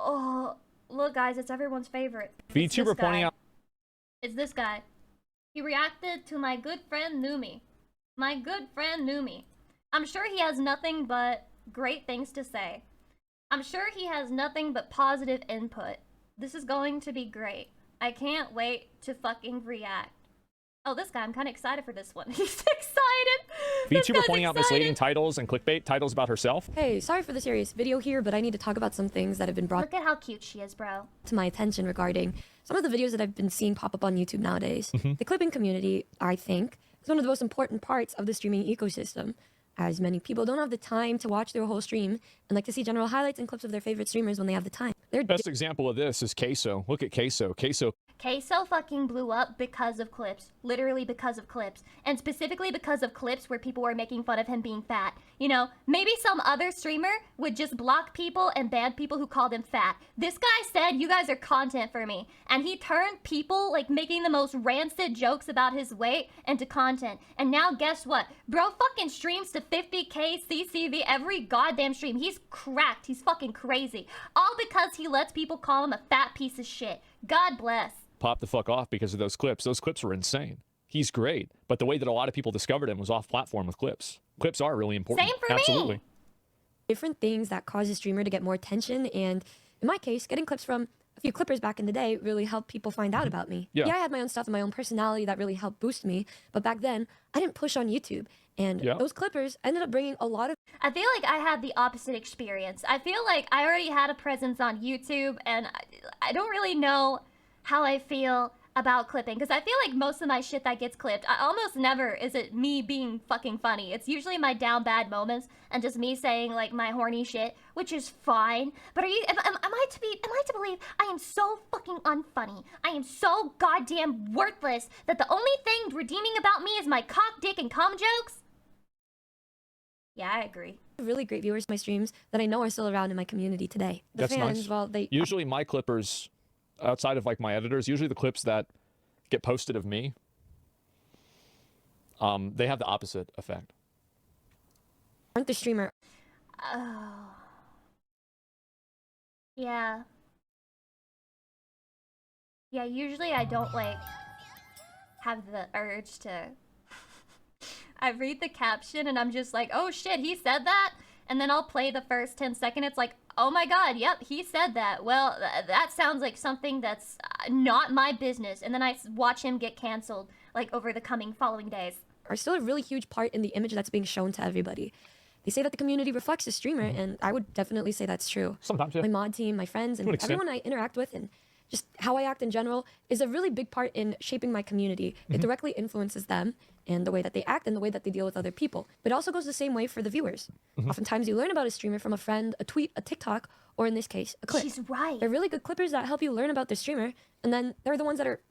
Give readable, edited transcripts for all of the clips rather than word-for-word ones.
Oh, look, guys, it's everyone's favorite. VTuber pointing out. It's this guy. He reacted to my good friend Numi. My good friend Numi. I'm sure he has nothing but great things to say. I'm sure he has nothing but positive input. This is going to be great. I can't wait to fucking react. Oh, this guy, I'm kind of excited for this one. He's excited. VTuber pointing out misleading titles and clickbait titles about herself. Hey, sorry for the serious video here, but I need to talk about some things that have been brought Look at how cute she is, bro. to my attention regarding some of the videos that I've been seeing pop up on YouTube nowadays. The clipping community, I think, is one of the most important parts of the streaming ecosystem, as many people don't have the time to watch their whole stream and like to see general highlights and clips of their favorite streamers when they have the time. Best example of this is Queso. Look at Queso. Queso fucking blew up because of clips. Literally because of clips. And specifically because of clips where people were making fun of him being fat. You know, maybe some other streamer would just block people and ban people who called him fat. This guy said, you guys are content for me. And he turned people, like, making the most rancid jokes about his weight into content. And now guess what? Bro fucking streams to 50k CCV every goddamn stream. He's cracked. He's fucking crazy. All because he lets people call him a fat piece of shit. God bless. Pop the fuck off because of those clips. Those clips were insane. He's great, but the way that a lot of people discovered him was off platform with clips. Clips are really important. Same for Absolutely. me. different things that cause a streamer to get more attention, and in my case, getting clips from a few clippers back in the day really helped people find out about me. Yeah. I had my own stuff and my own personality that really helped boost me, but back then, I didn't push on YouTube, and those clippers ended up bringing a lot of... I feel like I had the opposite experience. I feel like I already had a presence on YouTube, and I don't really know how I feel about clipping, because I feel like most of my shit that gets clipped, almost never is it me being fucking funny. It's usually my down bad moments and just me saying like my horny shit, which is fine. But am I to believe I am so fucking unfunny? I am so goddamn worthless that the only thing redeeming about me is my cock, dick, and cum jokes? Yeah, I agree. really great viewers to my streams that I know are still around in my community today. The That's fans, nice. well, they... Usually my clippers, outside of like my editors, usually the clips that get posted of me, they have the opposite effect. aren't the streamer. Oh. Yeah. Yeah, usually I don't like have the urge to... I read the caption and I'm just like, oh shit, he said that? And then I'll play the first 10 seconds. It's like, oh my god, yep, he said that. Well, that sounds like something that's not my business. And then I watch him get canceled, like, over the following days. Are still a really huge part in the image that's being shown to everybody. They say that the community reflects the streamer, and I would definitely say that's true. Sometimes, yeah. My mod team, my friends, and everyone I interact with, and just how I act in general, is a really big part in shaping my community. It directly influences them and the way that they act and the way that they deal with other people. But it also goes the same way for the viewers. Oftentimes you learn about a streamer from a friend, a tweet, a TikTok, or in this case, a clip. She's right. They're really good clippers that help you learn about the streamer, and then they're the ones that are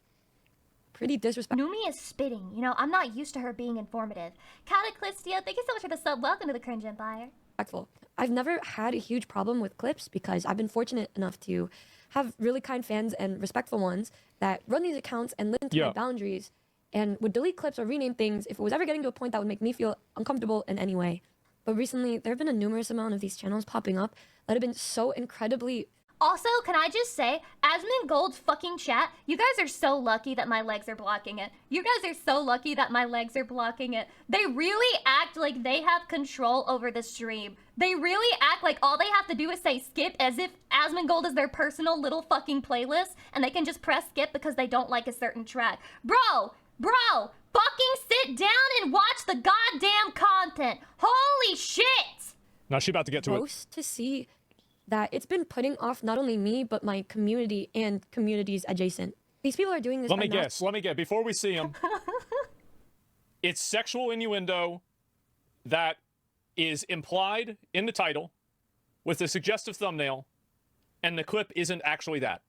pretty disrespectful. Numi is spitting. You know, I'm not used to her being informative. Cataclystia, thank you so much for the sub. Welcome to the Cringe Empire. I've never had a huge problem with clips because I've been fortunate enough to have really kind fans and respectful ones that run these accounts and listen to my boundaries and would delete clips or rename things if it was ever getting to a point that would make me feel uncomfortable in any way. But recently, there have been a numerous amount of these channels popping up that have been so incredibly... Also, can I just say, Asmon Gold's fucking chat, you guys are so lucky that my legs are blocking it. You guys are so lucky that my legs are blocking it. They really act like they have control over the stream. They really act like all they have to do is say skip, as if Asmon Gold is their personal little fucking playlist, and they can just press skip because they don't like a certain track. Bro, fucking sit down and watch the goddamn content. Holy shit! Now she's about to get to it. To see that it's been putting off not only me, but my community and communities adjacent. These people are doing this. Let me guess, before we see him. It's sexual innuendo that is implied in the title with a suggestive thumbnail, and the clip isn't actually that.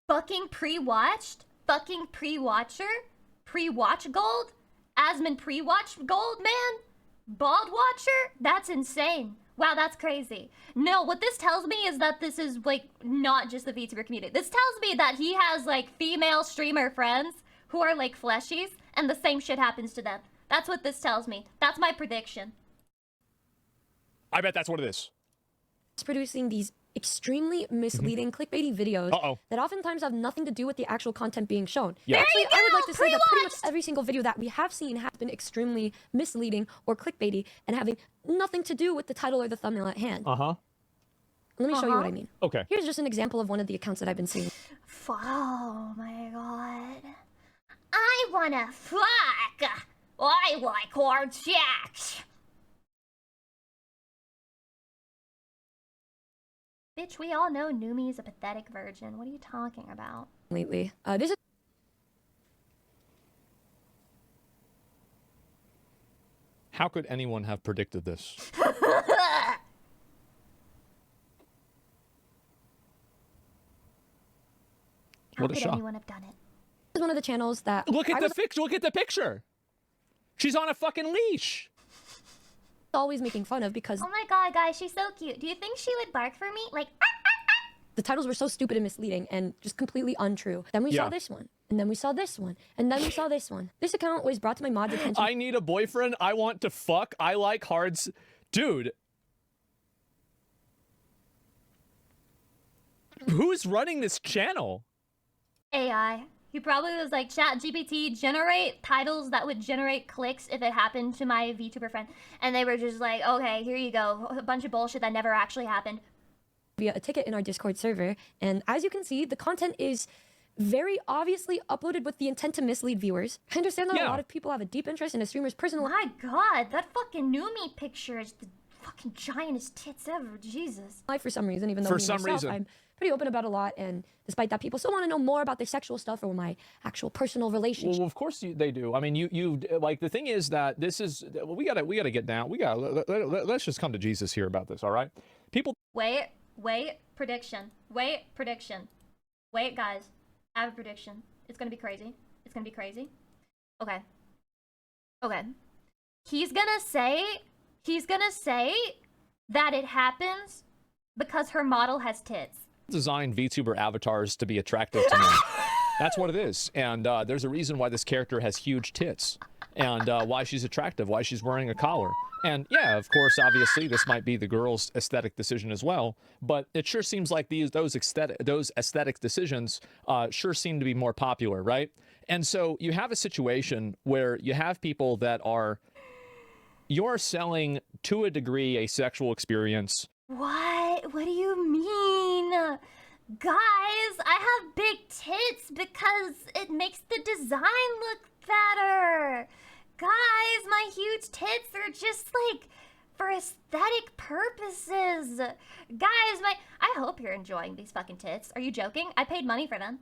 Fucking pre-watched? Fucking pre-watcher? Pre-watch gold? Asmon pre-watch gold, man? Bald watcher? That's insane. Wow, that's crazy. No, what this tells me is that this is, like, not just the VTuber community. This tells me that he has, like, female streamer friends who are, like, fleshies, and the same shit happens to them. That's what this tells me. That's my prediction. I bet that's what it is. It's producing these extremely misleading clickbaity videos that oftentimes have nothing to do with the actual content being shown. Yeah. Actually, I would like to say that pretty much Pre-watched! every single video that we have seen has been extremely misleading or clickbaity and having nothing to do with the title or the thumbnail at hand. Uh-huh. Let me show you what I mean. Okay. Here's just an example of one of the accounts that I've been seeing. Oh my god. I wanna fuck. I like hard sex. Bitch, we all know Numi's a pathetic virgin. What are you talking about? Lately. This is How could anyone have predicted this? How What a could shock. anyone have done it? one of the channels that Look at I the was look at the picture. She's on a fucking leash. always making fun of because Oh my god, guys, she's so cute. Do you think she would bark for me? Like, the titles were so stupid and misleading and just completely untrue. Then we saw this one, and then we saw this one, and then we saw this one. This account was brought to my mod's attention. I need a boyfriend. I want to fuck. I like hards. Dude. Who's running this channel? AI. He probably was like, ChatGPT, generate titles that would generate clicks if it happened to my VTuber friend. And they were just like, okay, here you go. A bunch of bullshit that never actually happened. Via a ticket in our Discord server, and as you can see, the content is very obviously uploaded with the intent to mislead viewers. I understand that a lot of people have a deep interest in a streamer's personal life. My god, that fucking Numi picture is the fucking giantest tits ever. Jesus. For some reason, even though I'm pretty open about a lot, and despite that, people still want to know more about their sexual stuff or my actual personal relationship. Well, of course they do. I mean, you like the thing is that this is we gotta get down. Let's just come to Jesus here about this. All right, people. Wait, prediction. Wait, guys. I have a prediction. It's gonna be crazy. It's gonna be crazy. Okay. He's gonna say that it happens because her model has tits. Designed VTuber avatars to be attractive to men. That's what it is. And there's a reason why this character has huge tits. And why she's attractive, why she's wearing a collar. And yeah, of course, obviously, this might be the girl's aesthetic decision as well. But it sure seems like those aesthetic decisions sure seem to be more popular, right? And so you have a situation where you have people that you're selling, to a degree, a sexual experience. What? What do you mean? Guys, I have big tits because it makes the design look better. Guys, my huge tits are just like for aesthetic purposes. Guys, I hope you're enjoying these fucking tits. Are you joking? I paid money for them.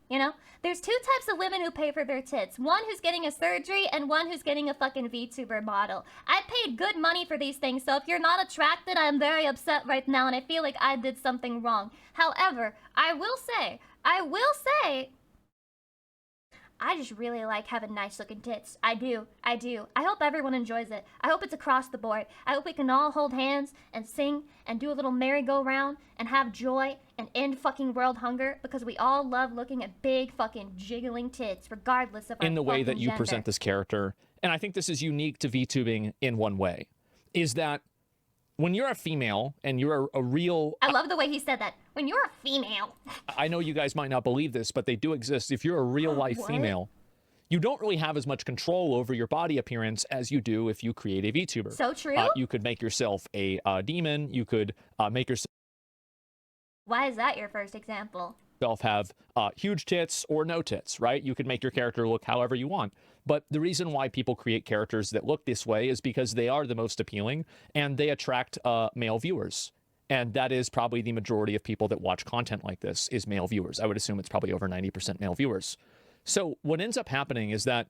You know? There's two types of women who pay for their tits. One who's getting a surgery and one who's getting a fucking VTuber model. I paid good money for these things, so if you're not attracted, I'm very upset right now and I feel like I did something wrong. However, I will say, I just really like having nice looking tits. I do. I hope everyone enjoys it. I hope it's across the board. I hope we can all hold hands and sing and do a little merry-go-round and have joy and end fucking world hunger because we all love looking at big fucking jiggling tits regardless of our in the way that you gender. present this character. And I think this is unique to VTubing in one way, is that when you're a female and you're a real... I love the way he said that. When you're a female. I know you guys might not believe this, but they do exist. If you're a real-life female, you don't really have as much control over your body appearance as you do if you create a VTuber. So true. You could make yourself a demon. You could make yourself... Why is that your first example? Have huge tits or no tits, right? You could make your character look however you want. But the reason why people create characters that look this way is because they are the most appealing and they attract male viewers. And that is probably the majority of people that watch content like this is male viewers. I would assume it's probably over 90% male viewers. So what ends up happening is that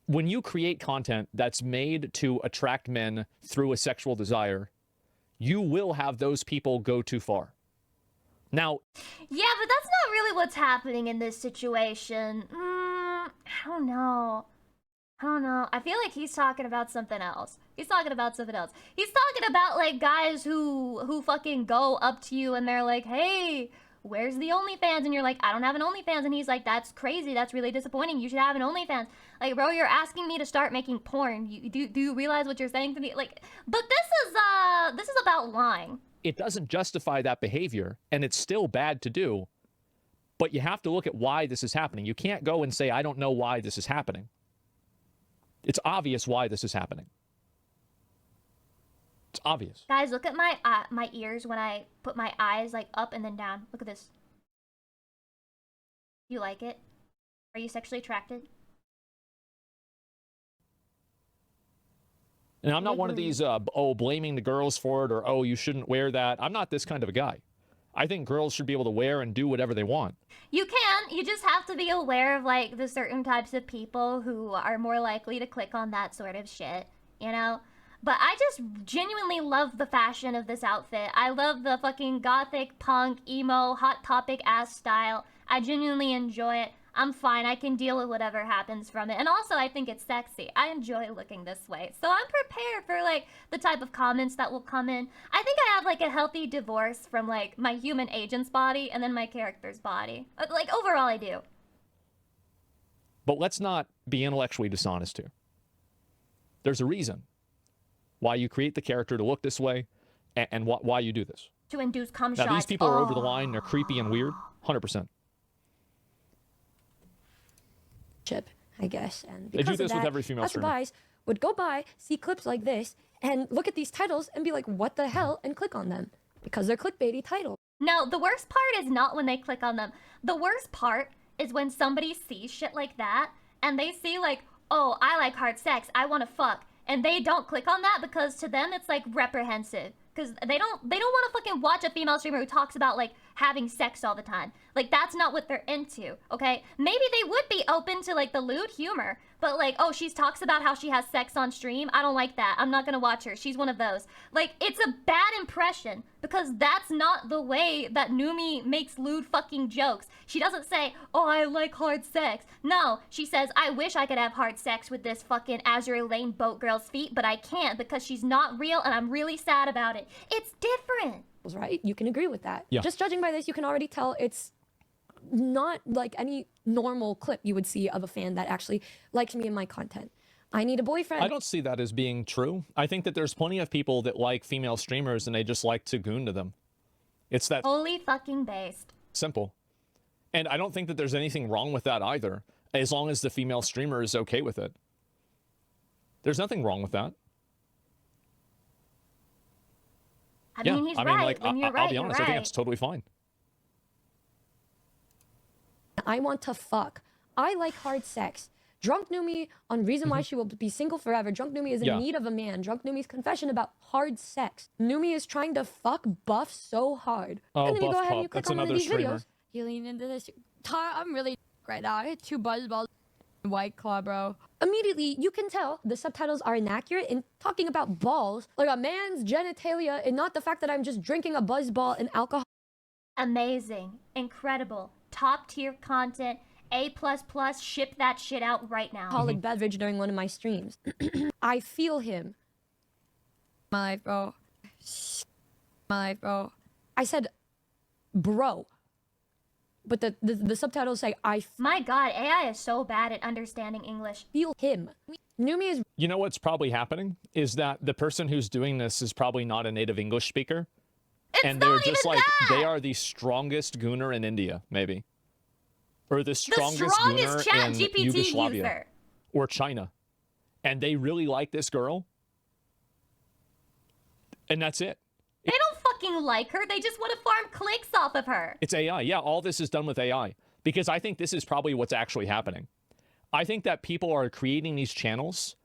when you create content that's made to attract men through a sexual desire, you will have those people go too far. Now, yeah, but that's not really what's happening in this situation. I don't know. I feel like he's talking about something else. He's talking about like guys who fucking go up to you and they're like, hey, where's the OnlyFans? And you're like, I don't have an OnlyFans. And he's like, that's crazy. That's really disappointing. You should have an OnlyFans. Like, bro, you're asking me to start making porn. Do you realize what you're saying to me? Like, but this is about lying. It doesn't justify that behavior, and it's still bad to do. But you have to look at why this is happening. You can't go and say, I don't know why this is happening. It's obvious why this is happening. It's obvious. Guys, look at my my ears when I put my eyes like up and then down. Look at this. You like it? Are you sexually attracted? And I'm not one of these, blaming the girls for it, or, oh, you shouldn't wear that. I'm not this kind of a guy. I think girls should be able to wear and do whatever they want. You can. You just have to be aware of, like, the certain types of people who are more likely to click on that sort of shit, you know? But I just genuinely love the fashion of this outfit. I love the fucking gothic, punk, emo, hot topic ass style. I genuinely enjoy it. I'm fine. I can deal with whatever happens from it. And also, I think it's sexy. I enjoy looking this way. So I'm prepared for, like, the type of comments that will come in. I think I have, like, a healthy divorce from, like, my human agent's body and then my character's body. Like, overall, I do. But let's not be intellectually dishonest here. There's a reason why you create the character to look this way and why you do this. To induce cum shots. Now, these people are over the line. They're creepy and weird. 100%. I guess, and They because do this of that, with every female streamer. passerbys would go by, see clips like this, and look at these titles and be like, what the hell, and click on them because they're clickbaity titles. No, the worst part is not when they click on them. The worst part is when somebody sees shit like that and they see like, oh, I like hard sex, I want to fuck, and they don't click on that because to them it's like reprehensive. Because they don't want to fucking watch a female streamer who talks about, like, having sex all the time. Like, that's not what they're into, okay? Maybe they would be open to, like, the lewd humor. But, like, oh, she talks about how she has sex on stream. I don't like that. I'm not gonna watch her. She's one of those. Like, it's a bad impression. Because that's not the way that Numi makes lewd fucking jokes. She doesn't say, oh, I like hard sex. No, she says, I wish I could have hard sex with this fucking Azure Lane boat girl's feet, but I can't because she's not real and I'm really sad about it. It's different. Right? You can agree with that. Yeah. Just judging by this, you can already tell it's not like any normal clip you would see of a fan that actually likes me and my content. I need a boyfriend. I don't see that as being true. I think that there's plenty of people that like female streamers and they just like to goon to them. It's that Holy fucking based. simple. And I don't think that there's anything wrong with that either, as long as the female streamer is okay with it. There's nothing wrong with that. I mean, he's right. Like, When you're right, I'll be honest, you're I think right. it's totally fine. I want to fuck. I like hard sex. Drunk Numi on reason why she will be single forever. Drunk Numi is in need of a man. Drunk Numi's confession about hard sex. Numi is trying to fuck Buff so hard. Oh, and then you Buff go ahead and Pup. you click That's on one of another these streamer. videos. You lean into this. I'm really right now. I had 2 buzz balls. White Claw, bro. Immediately, you can tell the subtitles are inaccurate in talking about balls, like a man's genitalia, and not the fact that I'm just drinking a buzz ball and alcohol. Amazing. Incredible. Top tier content. A++. Ship that shit out right now. Alcoholic beverage during one of my streams. I feel him. My life, bro. My life, bro. I said, bro. But the subtitles say, I My god, AI is so bad at understanding English. feel him. Numi is You know what's probably happening is that the person who's doing this is probably not a native English speaker. It's And not they're just even like, that! they are the strongest gooner in India, maybe. Or the the strongest strongest gooner chat in GPT Yugoslavia. user. Or China. And they really like this girl. And that's it. They don't fucking like her. They just want to farm clicks off of her. It's AI. Yeah, all this is done with AI. Because I think this is probably what's actually happening. I think that people are creating these channels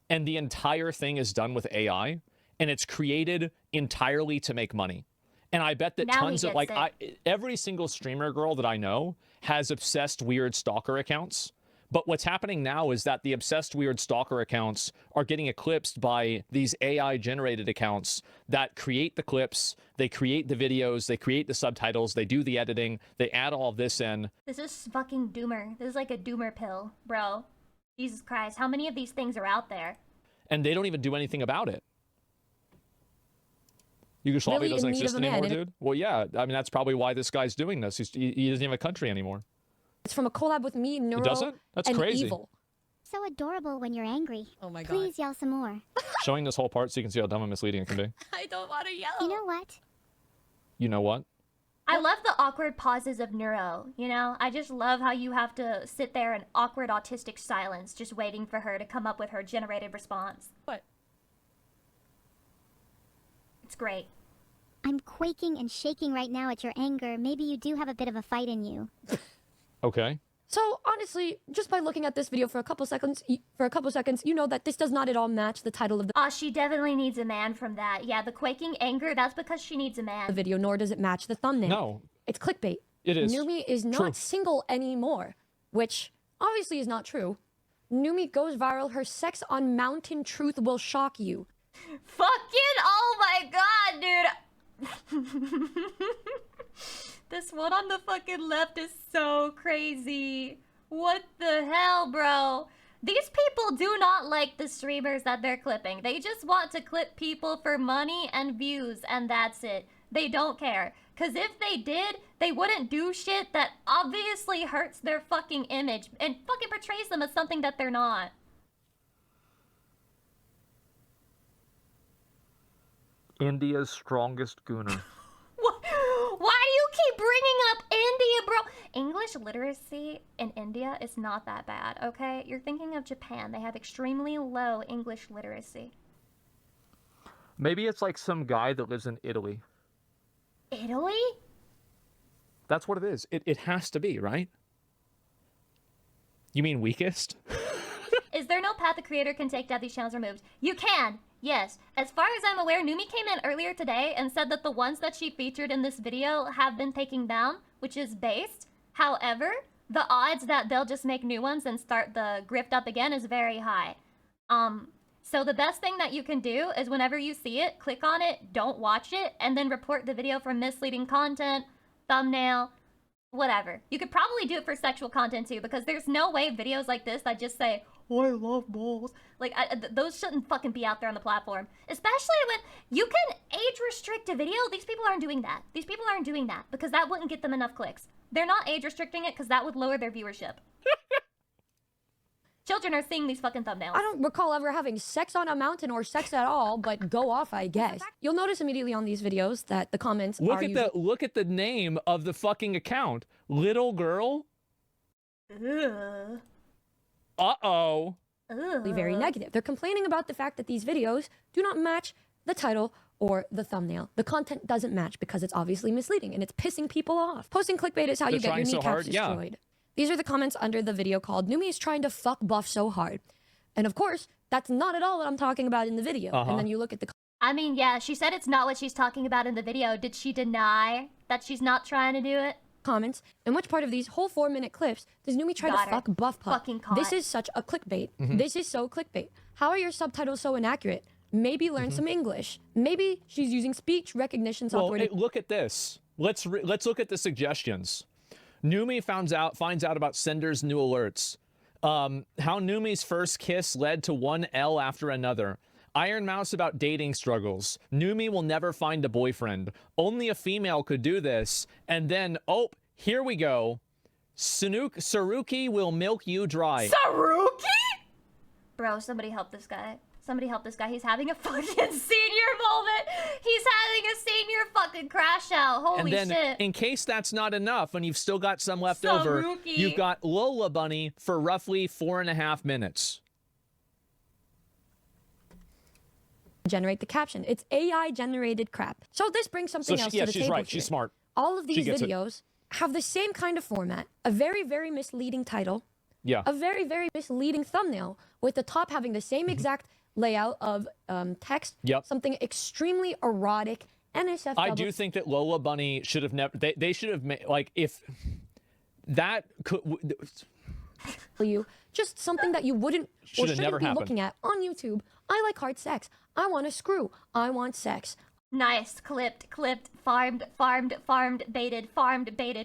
and the entire thing is done with AI and it's created entirely to make money. And I bet that Now tons he of like gets every single streamer girl that I know has obsessed weird stalker accounts. But what's happening now is that the obsessed weird stalker accounts are getting eclipsed by these AI generated accounts that create the clips, they create the videos, they create the subtitles, they do the editing, they add all of this in. This is fucking doomer. This is like a doomer pill, bro. Jesus Christ, how many of these things are out there? And they don't even do anything about it. Yugoslavia really in doesn't need exist of a man. anymore, dude. Well, yeah. I mean, that's probably why this guy's doing this. He doesn't have a country anymore. It's from a collab with me, Neuro, doesn't? That's and crazy. Evil. So adorable when you're angry. Oh my god. Please yell some more. Showing this whole part so you can see how dumb and misleading it can be. I don't want to yell. You know what? You know what? I love the awkward pauses of Neuro, you know? I just love how you have to sit there in awkward autistic silence just waiting for her to come up with her generated response. What? It's great. I'm quaking and shaking right now at your anger. Maybe you do have a bit of a fight in you. Okay. So honestly, just by looking at this video for a couple seconds, you know that this does not at all match the title of the She definitely needs a man from that. Yeah, the quaking anger, that's because she needs a man. video, nor does it match the thumbnail. No. It's clickbait. It is. Numi is not True. single anymore, which obviously is not true. Numi goes viral. Her sex on Mountain Truth will shock you. Fucking, oh my god, dude. This one on the fucking left is so crazy. What the hell, bro? These people do not like the streamers that they're clipping. They just want to clip people for money and views, and that's it. They don't care. Because if they did, they wouldn't do shit that obviously hurts their fucking image and fucking portrays them as something that they're not. India's strongest gooner. Why do you keep bringing up India, bro? English literacy in India is not that bad, okay? You're thinking of Japan. They have extremely low English literacy. Maybe it's like some guy that lives in Italy. Italy? That's what it is. It has to be, right? You mean weakest? Is there no path the creator can take to have these channels removed? You can! Yes. As far as I'm aware, Numi came in earlier today and said that the ones that she featured in this video have been taken down, which is based. However, the odds that they'll just make new ones and start the grift up again is very high. So the best thing that you can do is whenever you see it, click on it, don't watch it, and then report the video for misleading content, thumbnail, whatever. You could probably do it for sexual content too, because there's no way videos like this that just say, oh, I love balls. Like, those shouldn't fucking be out there on the platform. Especially when you can age restrict a video. These people aren't doing that. These people aren't doing that because that wouldn't get them enough clicks. They're not age restricting it because that would lower their viewership. Children are seeing these fucking thumbnails. I don't recall ever having sex on a mountain or sex at all, but go off, I guess. You'll notice immediately on these videos that the comments Look are at the name of the fucking account. Little girl. Ugh. Uh-oh. usually very negative. They're complaining about the fact that these videos do not match the title or the thumbnail. The content doesn't match because it's obviously misleading and it's pissing people off. Posting clickbait is how you get your kneecaps destroyed. These are the comments under the video called Numi is trying to fuck Buff so hard. And of course, that's not at all what I'm talking about in the video. And then you look at the I mean, yeah, she said it's not what she's talking about in the video. Did she deny that she's not trying to do it? comments, in which part of these whole 4-minute clips does Numi try to fuck Buff Pup? Fucking caught. This is such a clickbait. This is so clickbait. How are your subtitles so inaccurate? Maybe learn some English. Maybe she's using speech recognition software. Well, hey, look at this. Let's look at the suggestions. Numi finds out about Sender's new alerts. How Numi's first kiss led to one L after another. Iron Mouse about dating struggles. Numi will never find a boyfriend. Only a female could do this. And then, oh, here we go. Saruki will milk you dry. Saruki? Bro, somebody help this guy. Somebody help this guy. He's having a fucking senior moment. He's having a senior fucking crash out. Holy and then, shit. in case that's not enough, and you've still got some left over, you've got Lola Bunny for roughly 4.5 minutes. Generate the caption. It's AI generated crap. So this brings something else to the table. She's right. Here. She's smart. All of these videos have the same kind of format. A very, very misleading title. Yeah. A very, very misleading thumbnail with the top having the same exact layout of text. Yep. Something extremely erotic. NSFW. I do think that Lola Bunny should have never. They should have made, like, if that could. Just something that you wouldn't or shouldn't be looking at on YouTube. I like hard sex. I want to screw. I want sex. Nice. Clipped, farmed, baited,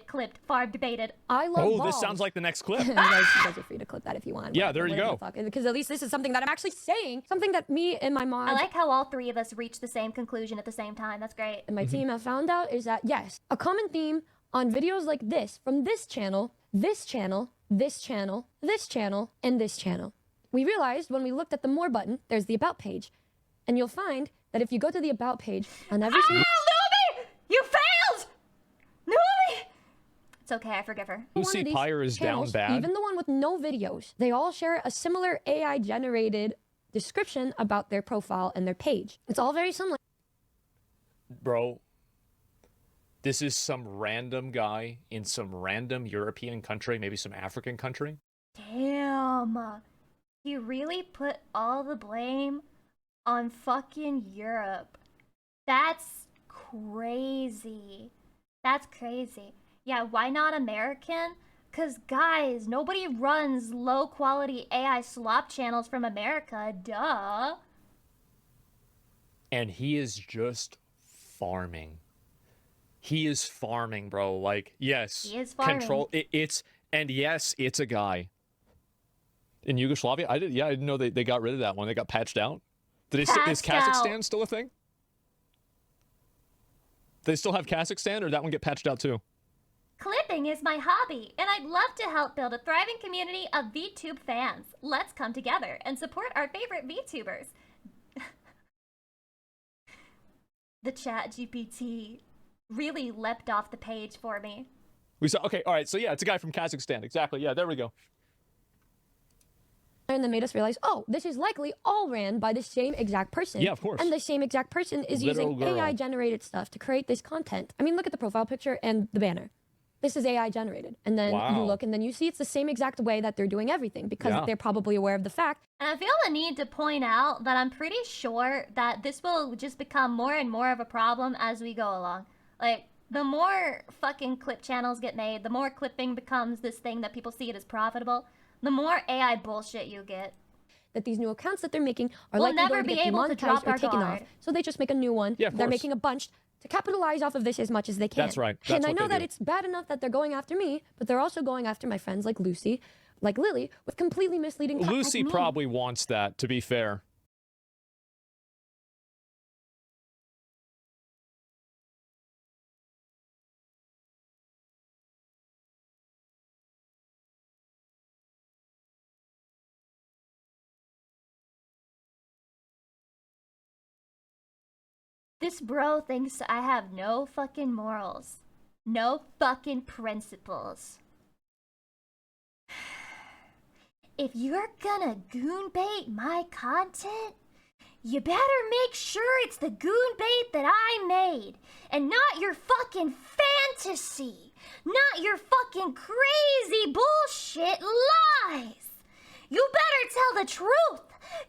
clipped, farmed, baited. I love Oh, balls. this sounds like the next clip. You guys are free to clip that if you want. Yeah, there you go. Because at least this is something that I'm actually saying. Something that me and my mom I like how all three of us reached the same conclusion at the same time. That's great. and my team have found out is that, yes, a common theme on videos like this, from this channel, this channel, this channel, this channel, and this channel. We realized when we looked at the More button, there's the About page. And you'll find that if you go to the About page on every single... Numi! You failed! Numi! It's okay, I forgive her. LucyPyre is down bad. Even the one with no videos, they all share a similar AI-generated description about their profile and their page. It's all very similar. Bro, this is some random guy in some random European country, maybe some African country. Damn. You really put all the blame on fucking Europe. That's crazy. That's crazy. Yeah, why not American? Cause guys, nobody runs low quality AI slop channels from America, duh. And he is just farming. He is farming, bro. Like, yes. He is farming. Yes, it's a guy. In Yugoslavia? I didn't know they got rid of that one. They got patched out. Is Kazakhstan still a thing? They still have Kazakhstan, or did that one get patched out too? Clipping is my hobby, and I'd love to help build a thriving community of VTube fans. Let's come together and support our favorite VTubers. The chat GPT really leapt off the page for me. We saw, okay, all right, so yeah, it's a guy from Kazakhstan. Exactly, yeah, there we go. And then made us realize, oh, this is likely all ran by the same exact person. Yeah, of course. And the same exact person is Little using girl. AI-generated stuff to create this content. I mean, look at the profile picture and the banner. This is AI-generated. And then Wow. you look and then you see it's the same exact way that they're doing everything because Yeah. they're probably aware of the fact. And I feel the need to point out that I'm pretty sure that this will just become more and more of a problem as we go along. Like, the more fucking clip channels get made, the more clipping becomes this thing that people see it as profitable, the more AI bullshit you get. That these new accounts that they're making are We'll likely never going to be get able to drop demonetized or our taken guard. off. So they just make a new one. Yeah, of They're course. making a bunch to capitalize off of this as much as they can. That's right. And That's I what know they that do. it's bad enough that they're going after me, but they're also going after my friends like Lucy, like Lily, with completely misleading content. Lucy probably wants that, to be fair. This bro thinks I have no fucking morals. No fucking principles. If you're gonna goon bait my content, you better make sure it's the goon bait that I made, and not your fucking fantasy, not your fucking crazy bullshit lies. You better tell the truth,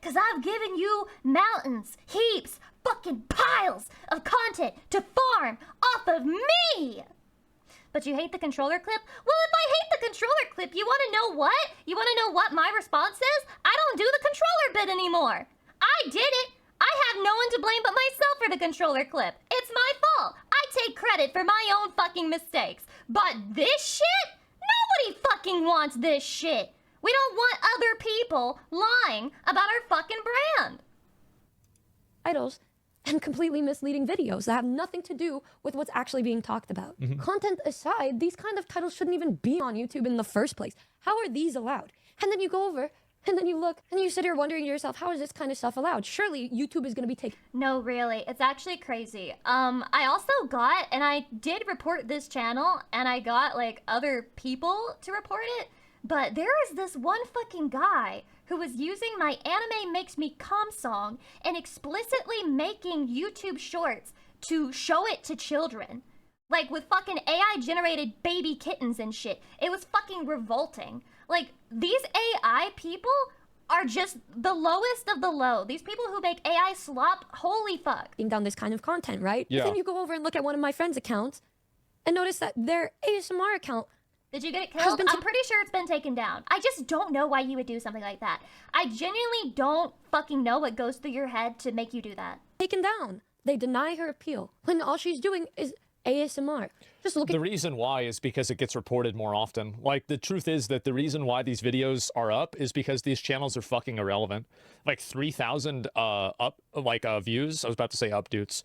cause I've given you mountains, heaps, fucking piles of content to farm off of me. But you hate the controller clip? Well, if I hate the controller clip, you want to know what? You want to know what my response is? I don't do the controller bit anymore. I did it. I have no one to blame but myself for the controller clip. It's my fault. I take credit for my own fucking mistakes. But this shit? Nobody fucking wants this shit. We don't want other people lying about our fucking brand. Idols and completely misleading videos that have nothing to do with what's actually being talked about. Content aside, these kind of titles shouldn't even be on YouTube in the first place. How are these allowed? And then you go over, and then you look, and you sit here wondering to yourself, how is this kind of stuff allowed? Surely YouTube is going to be taking... No, really, it's actually crazy. I also got, and I did report this channel, and I got, like, other people to report it, but there is this one fucking guy who was using my Anime Makes Me Come song and explicitly making YouTube shorts to show it to children. Like, with fucking AI-generated baby kittens and shit. It was fucking revolting. Like, these AI people are just the lowest of the low. These people who make AI slop, holy fuck. down this kind of content, right? Yeah. But then you go over and look at one of my friends' accounts and notice that their ASMR account Did you get it Has killed? been I'm pretty sure it's been taken down. I just don't know why you would do something like that. I genuinely don't fucking know what goes through your head to make you do that. taken down. they deny her appeal when all she's doing is ASMR. Just look at The reason why is because it gets reported more often. Like, the truth is that the reason why these videos are up is because these channels are fucking irrelevant. Like 3,000 views. I was about to say updates.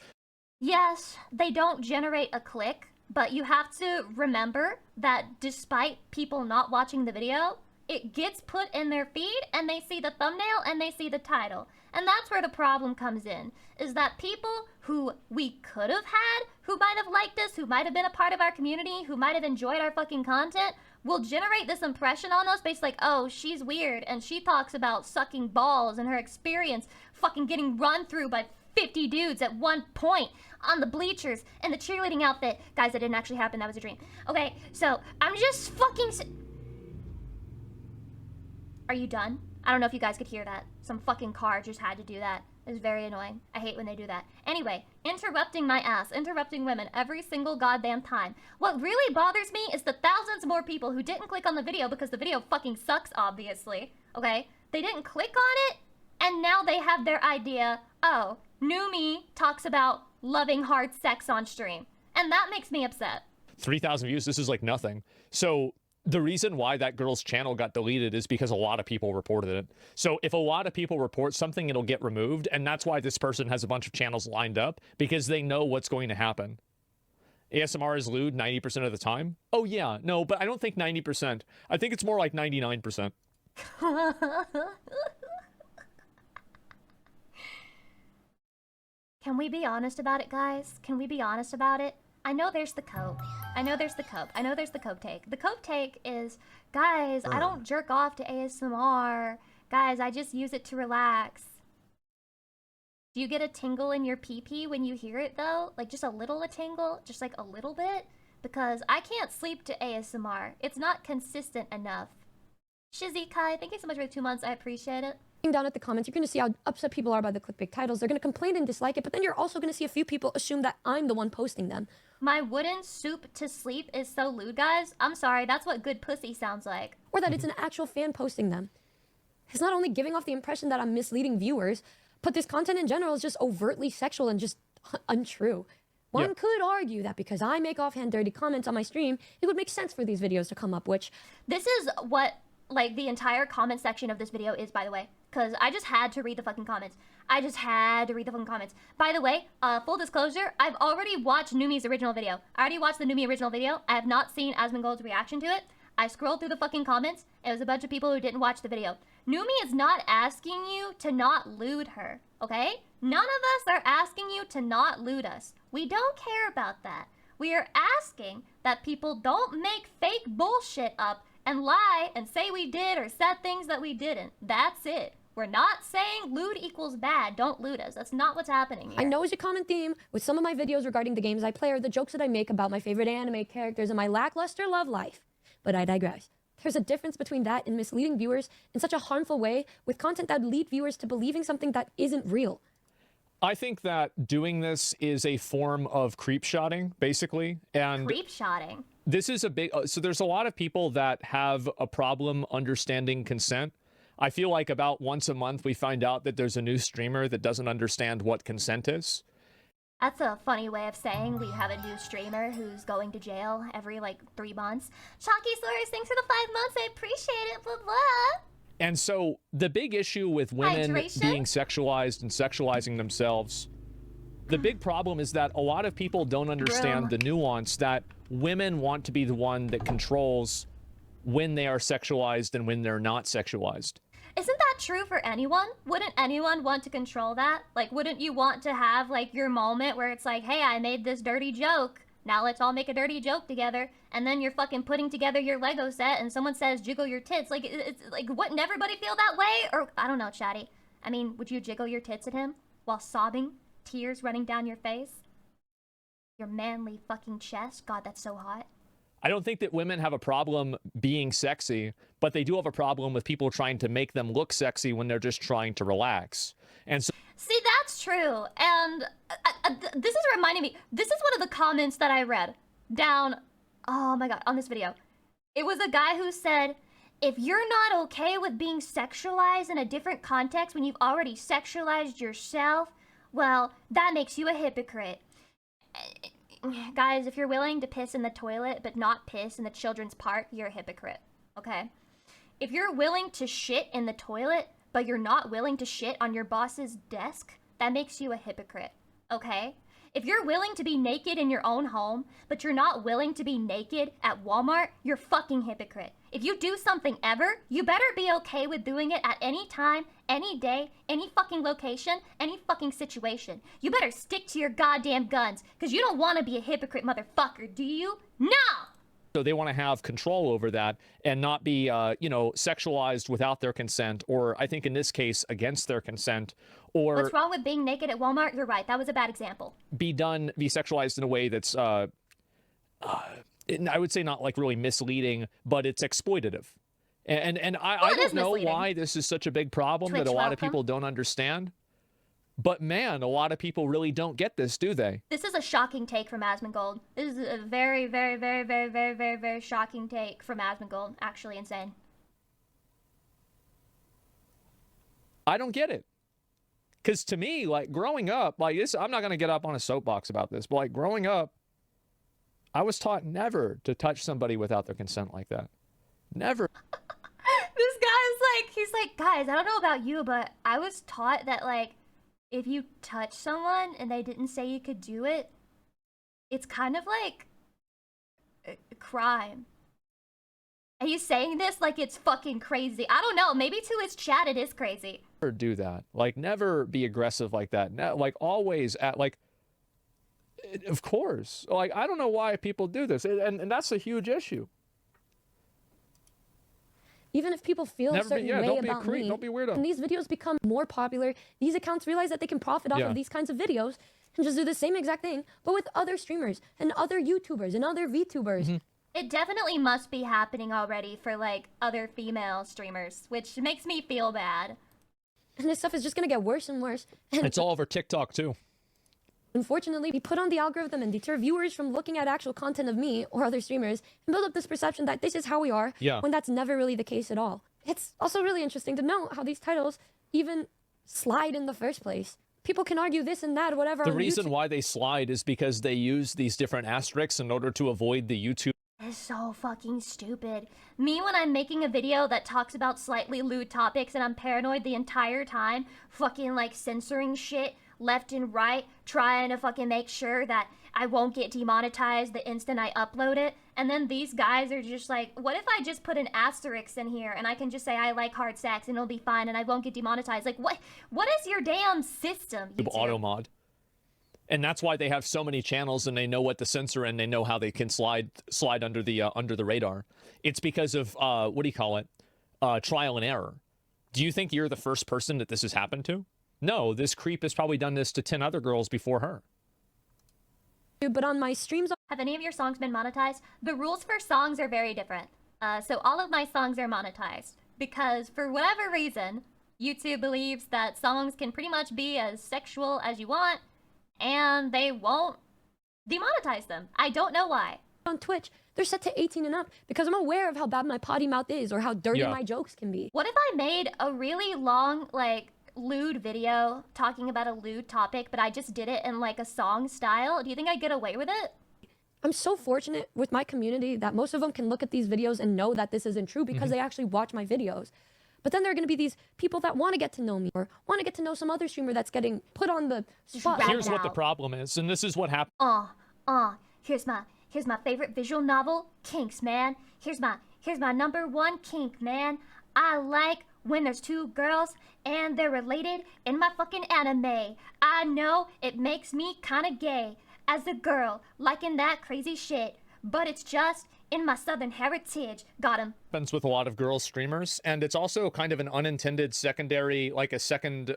Yes, they don't generate a click, but you have to remember that despite people not watching the video, it gets put in their feed and they see the thumbnail and they see the title. And that's where the problem comes in, is that people who we could have had, who might have liked us, who might have been a part of our community, who might have enjoyed our fucking content, will generate this impression on us based like, oh, she's weird and she talks about sucking balls and her experience fucking getting run through by 50 dudes at one point on the bleachers in the cheerleading outfit. Guys, that didn't actually happen. That was a dream. Okay, so I'm just fucking... Are you done? I don't know if you guys could hear that. Some fucking car just had to do that. It's very annoying. I hate when they do that. Anyway, interrupting my ass, interrupting women every single goddamn time. What really bothers me is the thousands more people who didn't click on the video because the video fucking sucks, obviously. Okay? They didn't click on it, and now they have their idea, oh, Numi talks about loving hard sex on stream. And that makes me upset. 3,000 views, this is like nothing. So the reason why that girl's channel got deleted is because a lot of people reported it. So if a lot of people report something, it'll get removed. And that's why this person has a bunch of channels lined up, because they know what's going to happen. ASMR is lewd 90% of the time. Oh yeah, no, but I don't think 90%. I think it's more like 99%. Can we be honest about it, guys? Can we be honest about it? I know there's the cope. I know there's the cope. I know there's the cope take. The cope take is, guys, I don't jerk off to ASMR. Guys, I just use it to relax. Do you get a tingle in your pee-pee when you hear it, though? Like, just a little a tingle? Just, like, a little bit? Because I can't sleep to ASMR. It's not consistent enough. Shizzy Kai, thank you so much for the 2 months. I appreciate it. down at the comments, you're going to see how upset people are by the clickbait titles. They're going to complain and dislike it, but then you're also going to see a few people assume that I'm the one posting them. My wooden soup to sleep is so lewd, guys. I'm sorry, that's what good pussy sounds like. Or that it's an actual fan posting them. It's not only giving off the impression that I'm misleading viewers, but this content in general is just overtly sexual and just untrue. One could argue that because I make offhand dirty comments on my stream, it would make sense for these videos to come up, which... This is what, like, the entire comment section of this video is, by the way. Because I just had to read the fucking comments. I just had to read the fucking comments. By the way, full disclosure, I've already watched Numi's original video. I already watched the Numi original video. I have not seen Asmongold's reaction to it. I scrolled through the fucking comments. It was a bunch of people who didn't watch the video. Numi is not asking you to not lewd her, okay? None of us are asking you to not lewd us. We don't care about that. We are asking that people don't make fake bullshit up and lie and say we did or said things that we didn't. That's it. We're not saying lewd equals bad. Don't lewd us. That's not what's happening here. I know it's a common theme with some of my videos regarding the games I play or the jokes that I make about my favorite anime characters and my lackluster love life. But I digress. There's a difference between that and misleading viewers in such a harmful way with content that would lead viewers to believing something that isn't real. I think that doing this is a form of creep shotting, basically. And creep shotting? This is a big... so there's a lot of people that have a problem understanding consent. I feel like about once a month we find out that there's a new streamer that doesn't understand what consent is. That's a funny way of saying we have a new streamer who's going to jail every, like, 3 months. Chalky Source, thanks for the 5 months. I appreciate it. Blah, blah. And so the big issue with women being sexualized and sexualizing themselves, the big problem is that a lot of people don't understand the nuance that women want to be the one that controls when they are sexualized and when they're not sexualized. Isn't that true for anyone? Wouldn't anyone want to control that? Like, wouldn't you want to have, like, your moment where it's like, hey, I made this dirty joke. Now let's all make a dirty joke together. And then you're fucking putting together your Lego set and someone says, jiggle your tits. Like, it's like, wouldn't everybody feel that way? Or, I don't know, Chatty. I mean, would you jiggle your tits at him while sobbing, tears running down your face? Your manly fucking chest? God, that's so hot. I don't think that women have a problem being sexy, but they do have a problem with people trying to make them look sexy when they're just trying to relax. And so... See, that's true. And this is reminding me, this is one of the comments that I read down, oh my god, on this video. It was a guy who said, if you're not okay with being sexualized in a different context when you've already sexualized yourself, well, that makes you a hypocrite. Guys, if you're willing to piss in the toilet but not piss in the children's park, you're a hypocrite, okay? If you're willing to shit in the toilet but you're not willing to shit on your boss's desk, that makes you a hypocrite, okay? If you're willing to be naked in your own home, but you're not willing to be naked at Walmart, you're fucking hypocrite. If you do something ever, you better be okay with doing it at any time, any day, any fucking location, any fucking situation. You better stick to your goddamn guns, because you don't want to be a hypocrite, motherfucker, do you? No! So they want to have control over that and not be, you know, sexualized without their consent, or I think in this case, against their consent, or... What's wrong with being naked at Walmart? You're right, that was a bad example. Be sexualized in a way that's, I would say not like really misleading, but it's exploitative. And I don't know why this is such a big problem that a lot of people don't understand. But man, a lot of people really don't get this, do they? This is a shocking take from Asmongold. This is a very, very, very, very, very, very, very shocking take from Asmongold. Actually insane. I don't get it. Because to me, like, growing up, like, this, I'm not going to get up on a soapbox about this, but, like, growing up, I was taught never to touch somebody without their consent like that. Never. This guy's like, he's like, guys, I don't know about you, but I was taught that, like, if you touch someone and they didn't say you could do it, it's kind of like a crime. Are you saying this like it's fucking crazy? I don't know. Maybe to his chat it is crazy. Never do that. Like, never be aggressive like that. Like, always at, like, of course. Like, I don't know why people do this. And that's a huge issue. Even if people feel a certain way about me, don't be weirdo. and these videos become more popular, these accounts realize that they can profit off of these kinds of videos and just do the same exact thing, but with other streamers and other YouTubers and other VTubers. It definitely must be happening already for, like, other female streamers, which makes me feel bad. And this stuff is just gonna get worse and worse. And it's all over TikTok, too. unfortunately, we put on the algorithm and deter viewers from looking at actual content of me or other streamers and build up this perception that this is how we are, when that's never really the case at all. It's also really interesting to know how these titles even slide in the first place. People can argue this and that, whatever. The reason why they slide is because they use these different asterisks in order to avoid the YouTube. It's so fucking stupid. Me, when I'm making a video that talks about slightly lewd topics and I'm paranoid the entire time, fucking, like, censoring shit left and right, trying to fucking make sure that I won't get demonetized the instant I upload it. And then these guys are just like, what if I just put an asterisk in here and I can just say I like hard sex and it'll be fine and I won't get demonetized? Like, what is your damn system, YouTube? Auto mod. And that's why they have so many channels and they know what to censor and they know how they can slide under the radar. It's because of what do you call it? Trial and error. Do you think you're the first person that this has happened to? No, this creep has probably done this to 10 other girls before her. But on my streams... Have any of your songs been monetized? The rules for songs are very different. So all of my songs are monetized. Because for whatever reason, YouTube believes that songs can pretty much be as sexual as you want, and they won't demonetize them. I don't know why. On Twitch, they're set to 18 and up because I'm aware of how bad my potty mouth is or how dirty my jokes can be. What if I made a really long, like, lewd video talking about a lewd topic, but I just did it in, like, a song style? Do you think I'd get away with it? I'm so fortunate with my community that most of them can look at these videos and know that this isn't true because they actually watch my videos. But then there are going to be these people that want to get to know me or want to get to know some other streamer that's getting put on the spot. Here's what the problem is, and this is what happened. Here's my favorite visual novel, Kinks, man. Here's my #1 kink, man. I like when there's two girls and they're related in my fucking anime. I know it makes me kinda gay as a girl liking that crazy shit, but it's just in my southern heritage. Got him. Happens with a lot of girl streamers, and it's also kind of an unintended secondary, like a second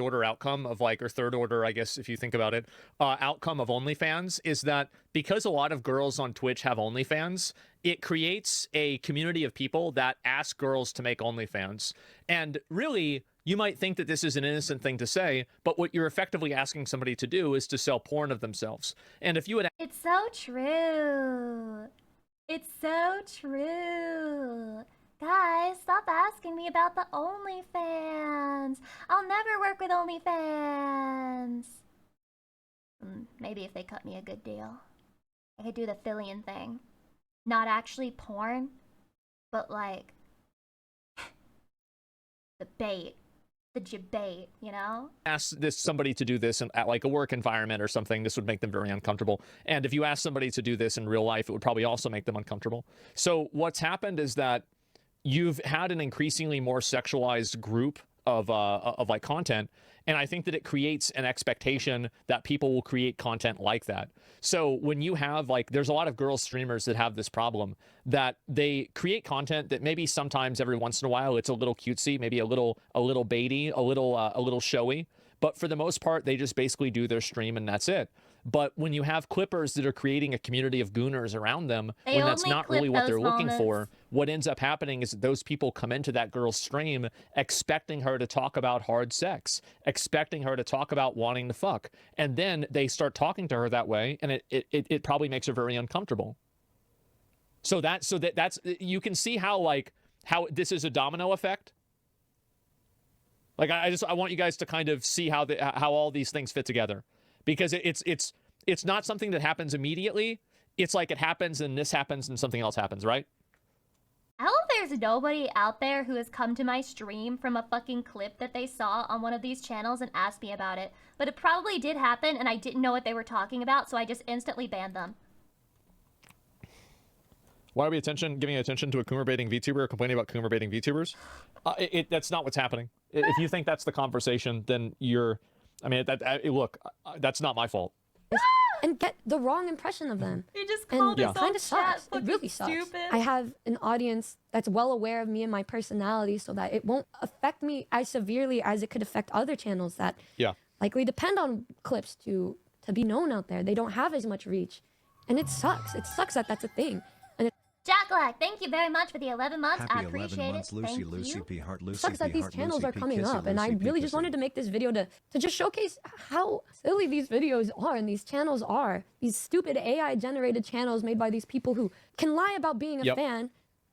order outcome of, like, or third order, I guess, if you think about it, outcome of OnlyFans, is that because a lot of girls on Twitch have OnlyFans, it creates a community of people that ask girls to make OnlyFans. And really, you might think that this is an innocent thing to say, but what you're effectively asking somebody to do is to sell porn of themselves. And if you would... It's so true. It's so true. Guys, stop asking me about the OnlyFans. I'll never work with OnlyFans. Maybe if they cut me a good deal. I could do the Fillion thing. Not actually porn, but like the bait. The debate, you know? Ask somebody to do this at like a work environment or something, this would make them very uncomfortable. And if you ask somebody to do this in real life, it would probably also make them uncomfortable. So what's happened is that you've had an increasingly more sexualized group of like content, and I think that it creates an expectation that people will create content like that. So when you have like, there's a lot of girl streamers that have this problem, that they create content that maybe sometimes every once in a while it's a little cutesy, maybe a little baity, a little showy, but for the most part they just basically do their stream and that's it. But when you have clippers that are creating a community of gooners around them, when that's not really what they're looking for, what ends up happening is that those people come into that girl's stream expecting her to talk about hard sex, expecting her to talk about wanting to fuck. And then they start talking to her that way, and it probably makes her very uncomfortable. So that's you can see how this is a domino effect. Like I want you guys to kind of see how all these things fit together. Because it's not something that happens immediately. It's like it happens and this happens and something else happens, right? I hope there's nobody out there who has come to my stream from a fucking clip that they saw on one of these channels and asked me about it. But it probably did happen and I didn't know what they were talking about, so I just instantly banned them. Why are we giving attention to a Coomer baiting VTuber complaining about Coomer baiting VTubers? That's not what's happening. If you think that's the conversation, then you're... I mean, look, that's not my fault. And get the wrong impression of them. You just called us kind of sucks. It really sucks. Stupid. I have an audience that's well aware of me and my personality, so that it won't affect me as severely as it could affect other channels that likely depend on clips to be known out there. They don't have as much reach, and it sucks. It sucks that that's a thing. Jack Black, thank you very much for the 11 months. Happy I appreciate 11 months, it. Lucy, Thank Lucy you. P. Heart, Lucy Sucks that P. these Heart, channels Lucy are P. coming Kissy, up, and I Lucy P. really just Kissy. wanted to make this video to just showcase how silly these videos are and these channels are. These stupid AI-generated channels made by these people who can lie about being a fan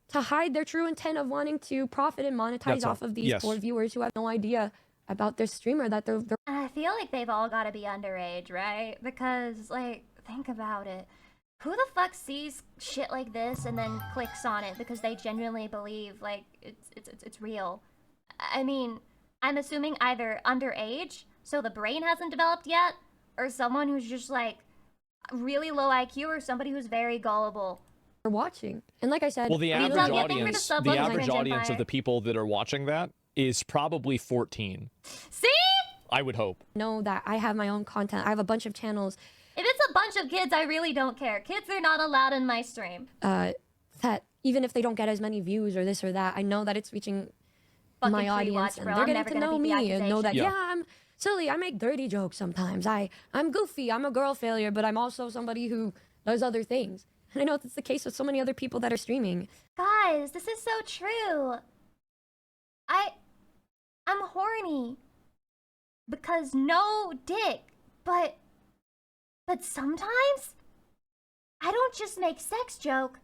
to hide their true intent of wanting to profit and monetize off of these poor viewers who have no idea about their streamer that they're And I feel like they've all got to be underage, right? Because, like, think about it. Who the fuck sees shit like this and then clicks on it because they genuinely believe, like, it's real? I mean, I'm assuming either underage, so the brain hasn't developed yet, or someone who's just, like, really low IQ, or somebody who's very gullible. watching. And like I said, Well, the average audience of the people that are watching that is probably 14. See? I would hope. Know that I have my own content. I have a bunch of channels. If it's a bunch of kids, I really don't care. Kids are not allowed in my stream. That even if they don't get as many views or this or that, I know that it's reaching Fucking my audience, bro. and they're I'm getting never to gonna know beat the me and know that accusation. I'm silly. I make dirty jokes sometimes. I'm goofy. I'm a girl failure, but I'm also somebody who does other things. And I know that's the case with so many other people that are streaming. Guys, this is so true. I'm horny because no dick, but sometimes I don't just make sex joke.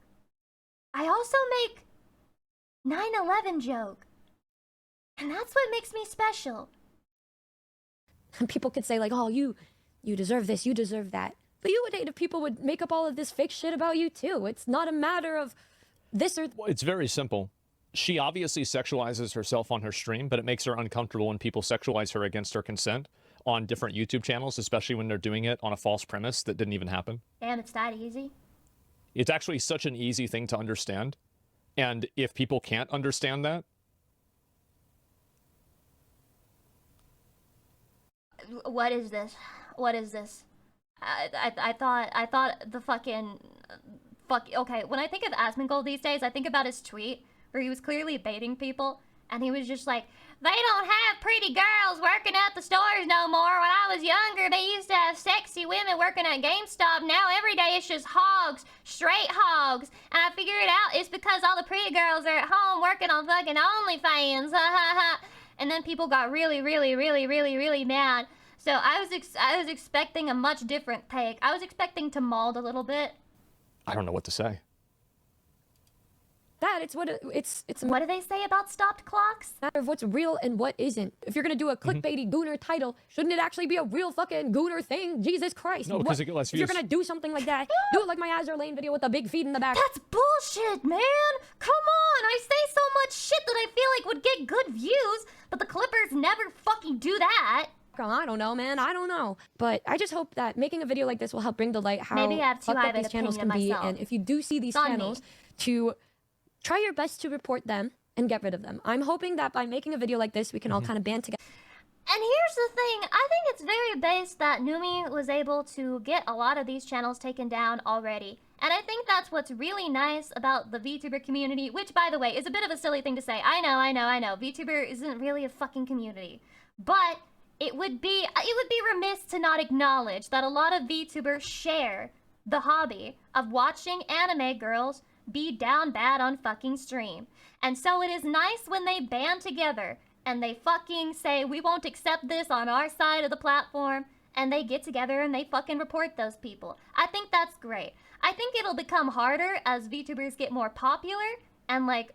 I also make 9/11 joke. And that's what makes me special. And people could say like, "Oh, you deserve this. You deserve that." But you would hate if people would make up all of this fake shit about you too. It's not a matter of this or... It's very simple. She obviously sexualizes herself on her stream, but it makes her uncomfortable when people sexualize her against her consent on different YouTube channels, especially when they're doing it on a false premise that didn't even happen. Damn, it's that easy. It's actually such an easy thing to understand. And if people can't understand that... What is this? What is this? I thought the fucking okay, when I think of Asmongold these days, I think about his tweet where he was clearly baiting people, and he was just like, they don't have pretty girls working at the stores no more. When I was younger, they used to have sexy women working at GameStop. Now every day it's just hogs, straight hogs. And I figured out it's because all the pretty girls are at home working on fucking OnlyFans. Ha ha ha. And then people got really mad. So I was expecting a much different take. I was expecting to maul a little bit. I don't know what to say. that. It's what it's a What do they say about stopped clocks? matter of what's real and what isn't. If you're gonna do a clickbaity gooner title, shouldn't it actually be a real fucking gooner thing? Jesus Christ. No, because it get less If you're views. gonna do something like that, do it like my Azure Lane video with the big feet in the back. That's bullshit, man. Come on. I say so much shit that I feel like would get good views, but the Clippers never fucking do that. I don't know, man. I don't know. But I just hope that making a video like this will help bring to light how Maybe I have too fucked high up of an these channels can opinion be. of myself. And if you do see these It's on me. channels, to try your best to report them and get rid of them. I'm hoping that by making a video like this, we can all kind of band together. And here's the thing, I think it's very based that Numi was able to get a lot of these channels taken down already. And I think that's what's really nice about the VTuber community, which, by the way, is a bit of a silly thing to say. I know. VTuber isn't really a fucking community. But it would be remiss to not acknowledge that a lot of VTubers share the hobby of watching anime girls be down bad on fucking stream. And so it is nice when they band together and they fucking say, we won't accept this on our side of the platform, and they get together and they fucking report those people. I think that's great. I think it'll become harder as VTubers get more popular and like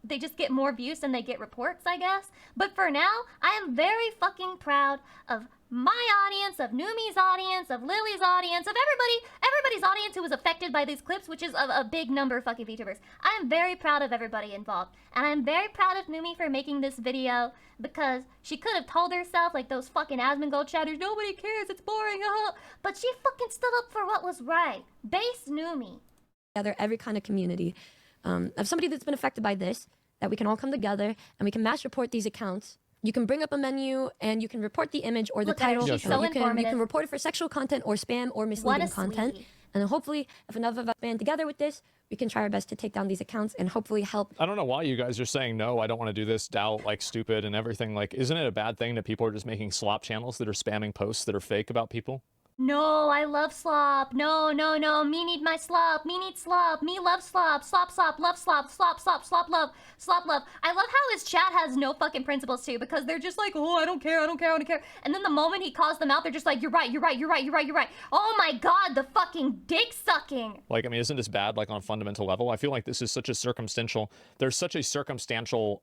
they just get more views and they get reports, I guess. But for now, I am very fucking proud of my audience, of Numi's audience, of Lily's audience, of everybody's audience who was affected by these clips, which is a big number of fucking VTubers. I am very proud of everybody involved. And I'm very proud of Numi for making this video because she could have told herself, like those fucking Asmon gold chatters, nobody cares, it's boring, but she fucking stood up for what was right. Base Numi. Together, every kind of community of somebody that's been affected by this, that we can all come together and we can mass report these accounts. You can bring up a menu and you can report the image or the Look at her, title. she's Yeah, so sure. You can informative. report it for sexual content or spam or misleading content. sweetie. And then hopefully, if enough of us band together with this, we can try our best to take down these accounts and hopefully help. I don't know why you guys are saying no, I don't want to do this, doubt, like stupid and everything. Like, isn't it a bad thing that people are just making slop channels that are spamming posts that are fake about people? No, I love slop. No. Me need my slop. Me need slop. Me love slop. Slop, love slop. Slop, love. Slop, love. I love how his chat has no fucking principles too, because they're just like, oh, I don't care. And then the moment he calls them out, they're just like, you're right. Oh my god, the fucking dick sucking. Like, I mean, isn't this bad, like, on a fundamental level? I feel like this is such a there's such a circumstantial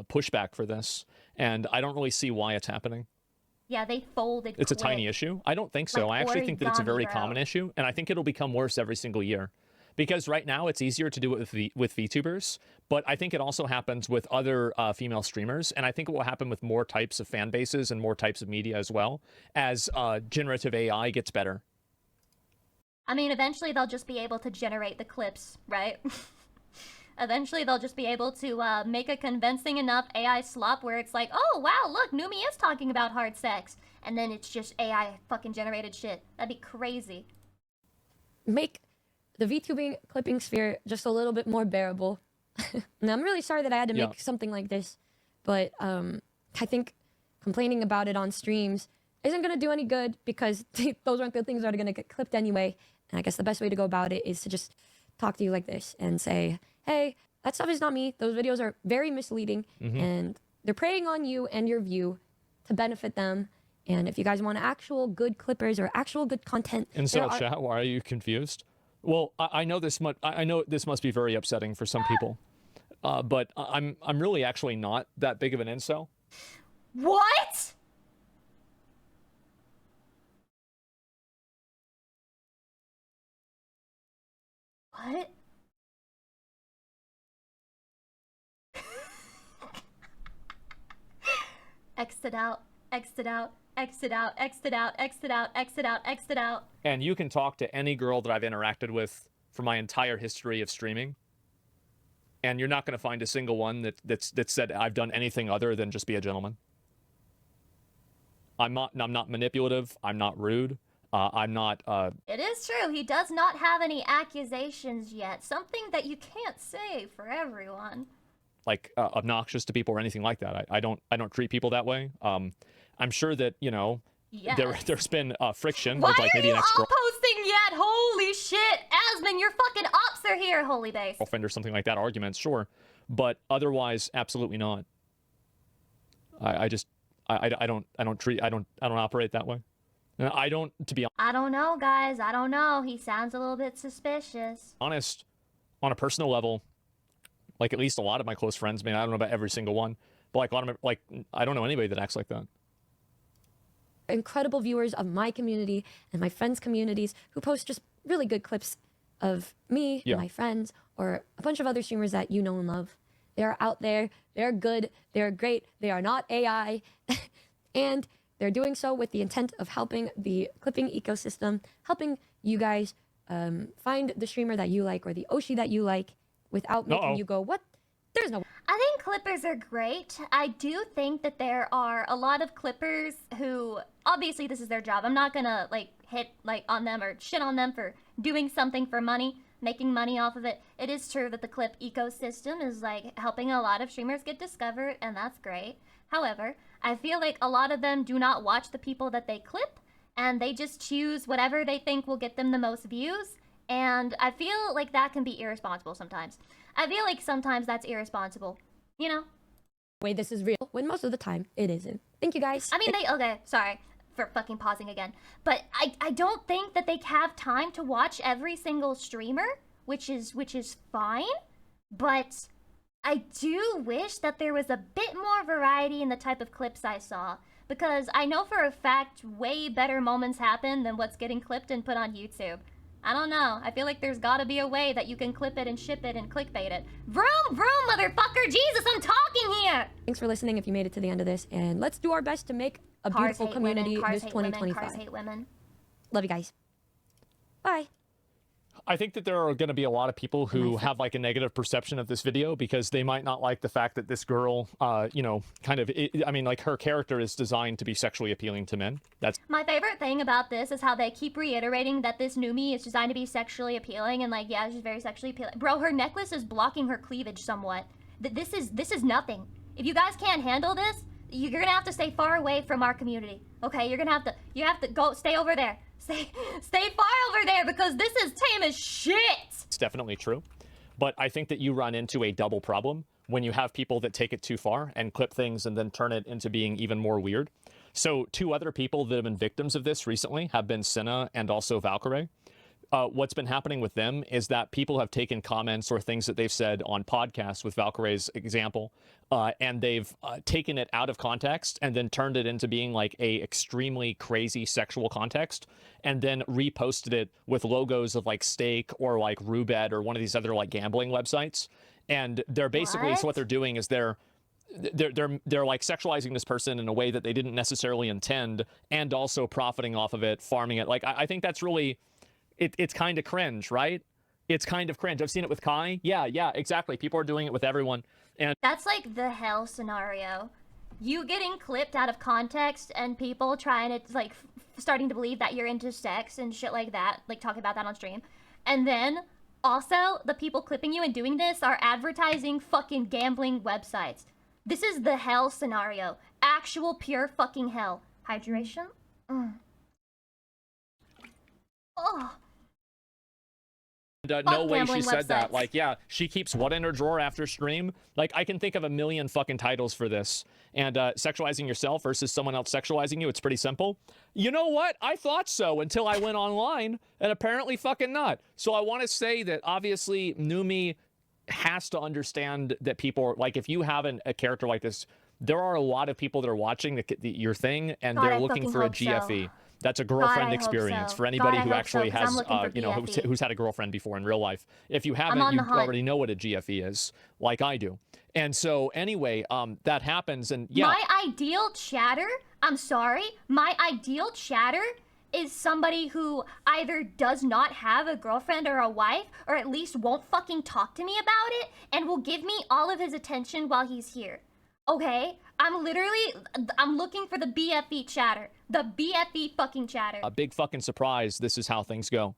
pushback for this, and I don't really see why it's happening. Yeah, they folded. It's a quick. tiny issue. I don't think so. Like I actually think that it's a very origami, common bro. issue, and I think it'll become worse every single year. Because right now it's easier to do it with VTubers, but I think it also happens with other female streamers, and I think it will happen with more types of fan bases and more types of media as well, as generative AI gets better. I mean, eventually they'll just be able to generate the clips, right? Eventually they'll just be able to make a convincing enough AI slop where it's like, oh wow, look, Numi is talking about hard sex. And then it's just AI fucking generated shit. That'd be crazy. Make the VTubing clipping sphere just a little bit more bearable. And I'm really sorry that I had to make something like this, but I think complaining about it on streams isn't going to do any good because those aren't the things that are going to get clipped anyway. And I guess the best way to go about it is to just talk to you like this and say, hey, that stuff is not me. Those videos are very misleading and they're preying on you and your view to benefit them. And if you guys want actual good clippers or actual good content, Incel chat, why are you confused? Well, I know this must be very upsetting for some people, but I'm really actually not that big of an incel. What? What? Exit out, exit out, exit out, exit out, exit out, exit out, exit out. And you can talk to any girl that I've interacted with for my entire history of streaming, and you're not going to find a single one that said I've done anything other than just be a gentleman. I'm not manipulative. I'm not rude. I'm not. It is true. He does not have any accusations yet. Something that you can't say for everyone. Like obnoxious to people or anything like that. I don't treat people that way. I'm sure that Yes. there's been friction Why with like are maybe you an all posting yet? Holy shit, Asmon, your fucking ops are here. Holy base. ex-girlfriend or something like that. Arguments, sure, but otherwise, absolutely not. I don't operate that way. I don't, to be I don't know, guys. I don't know. He sounds a little bit suspicious. honest, on a personal level, Like at least a lot of my close friends. I mean, I don't know about every single one, but like a lot of my, like I don't know anybody that acts like that. Incredible viewers of my community and my friends' communities who post just really good clips of me and my friends or a bunch of other streamers that you know and love. They're out there. They're good. They're great. They are not AI. And they're doing so with the intent of helping the clipping ecosystem, helping you guys find the streamer that you like or the Oshi that you like without making you go, what? There's no. I think clippers are great. I do think that there are a lot of clippers who, obviously this is their job. I'm not gonna like hit like on them or shit on them for doing something for money, making money off of it. It is true that the clip ecosystem is like helping a lot of streamers get discovered, and that's great. However, I feel like a lot of them do not watch the people that they clip, and they just choose whatever they think will get them the most views. And I feel like that can be irresponsible sometimes. I feel like sometimes that's irresponsible, you know? Way this is real, when most of the time it isn't. Thank you guys. I mean, okay, sorry for fucking pausing again. But I don't think that they have time to watch every single streamer, which is fine. But I do wish that there was a bit more variety in the type of clips I saw. Because I know for a fact way better moments happen than what's getting clipped and put on YouTube. I don't know. I feel like there's gotta be a way that you can clip it and ship it and clickbait it. Vroom, vroom, motherfucker! Jesus, I'm talking here! Thanks for listening if you made it to the end of this. And let's do our best to make a beautiful community this 2025. Cars hate women. Love you guys. Bye. I think that there are going to be a lot of people who have like a negative perception of this video because they might not like the fact that this girl, you know, kind of, I mean, like her character is designed to be sexually appealing to men. That's my favorite thing about this is how they keep reiterating that this Numi is designed to be sexually appealing, and like, yeah, she's very sexually appealing. Bro, her necklace is blocking her cleavage somewhat. This is nothing. If you guys can't handle this, you're gonna have to stay far away from our community. Okay, you have to go stay over there. Stay far over there because this is tame as shit. It's definitely true. But I think that you run into a double problem when you have people that take it too far and clip things and then turn it into being even more weird. So two other people that have been victims of this recently have been Senna and also Valkyrie. What's been happening with them is that people have taken comments or things that they've said on podcasts with Valkyrie's example, and they've taken it out of context and then turned it into being like a extremely crazy sexual context, and then reposted it with logos of like Stake or like Roobet or one of these other like gambling websites. And they're basically, so what they're doing is they're like sexualizing this person in a way that they didn't necessarily intend, and also profiting off of it, farming it. Like I think that's really, it's kind of cringe, right? It's kind of cringe. I've seen it with Kai. Yeah, exactly. People are doing it with everyone. And that's like the hell scenario. You getting clipped out of context and people trying to like starting to believe that you're into sex and shit like that, like talking about that on stream. And then also the people clipping you and doing this are advertising fucking gambling websites. This is the hell scenario. Actual pure fucking hell. Hydration? Oh. No way she said that. Like, yeah, she keeps what in her drawer after stream? Like, I can think of a million fucking titles for this. And sexualizing yourself versus someone else sexualizing you, it's pretty simple. You know what? I thought so until I went online, and apparently fucking not. So I want to say that obviously Numi has to understand that people, like, if you have a character like this, there are a lot of people that are watching your thing, and they're looking for a GFE. So. That's a girlfriend experience for anybody who actually has, you know, who's had a girlfriend before in real life. If you haven't, you already know what a GFE is, like I do. And so anyway, that happens, and yeah. My ideal chatter, I'm sorry, my ideal chatter is somebody who either does not have a girlfriend or a wife, or at least won't fucking talk to me about it, and will give me all of his attention while he's here. Okay? I'm looking for the BFE chatter. The BFE fucking chatter. A big fucking surprise. This is how things go,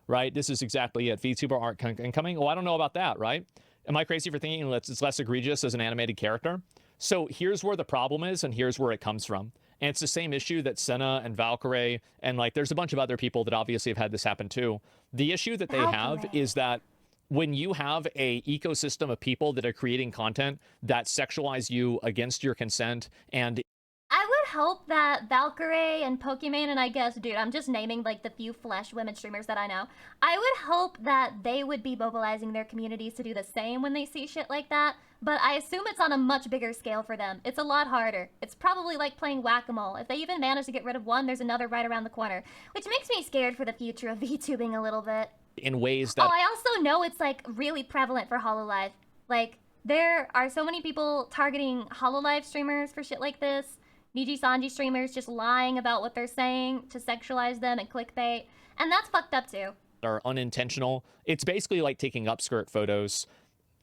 right? This is exactly it. VTuber aren't incoming. Oh, I don't know about that, right? Am I crazy for thinking it's less egregious as an animated character? So here's where the problem is, and here's where it comes from. And it's the same issue that Senna and Valkyrie, and like there's a bunch of other people that obviously have had this happen too. The issue that they have is that when you have a ecosystem of people that are creating content that sexualize you against your consent, and I would hope that Valkyrie and Pokimane, and I guess, dude, I'm just naming like the few Flesh women streamers that I know. I would hope that they would be mobilizing their communities to do the same when they see shit like that, but I assume it's on a much bigger scale for them. It's a lot harder. It's probably like playing whack-a-mole. If they even manage to get rid of one, there's another right around the corner, which makes me scared for the future of VTubing a little bit. In ways that... Oh, I also know it's like really prevalent for HoloLive. Like, there are so many people targeting HoloLive streamers for shit like this. Niji Sanji streamers just lying about what they're saying to sexualize them and clickbait. And that's fucked up too. Are unintentional. It's basically like taking upskirt photos.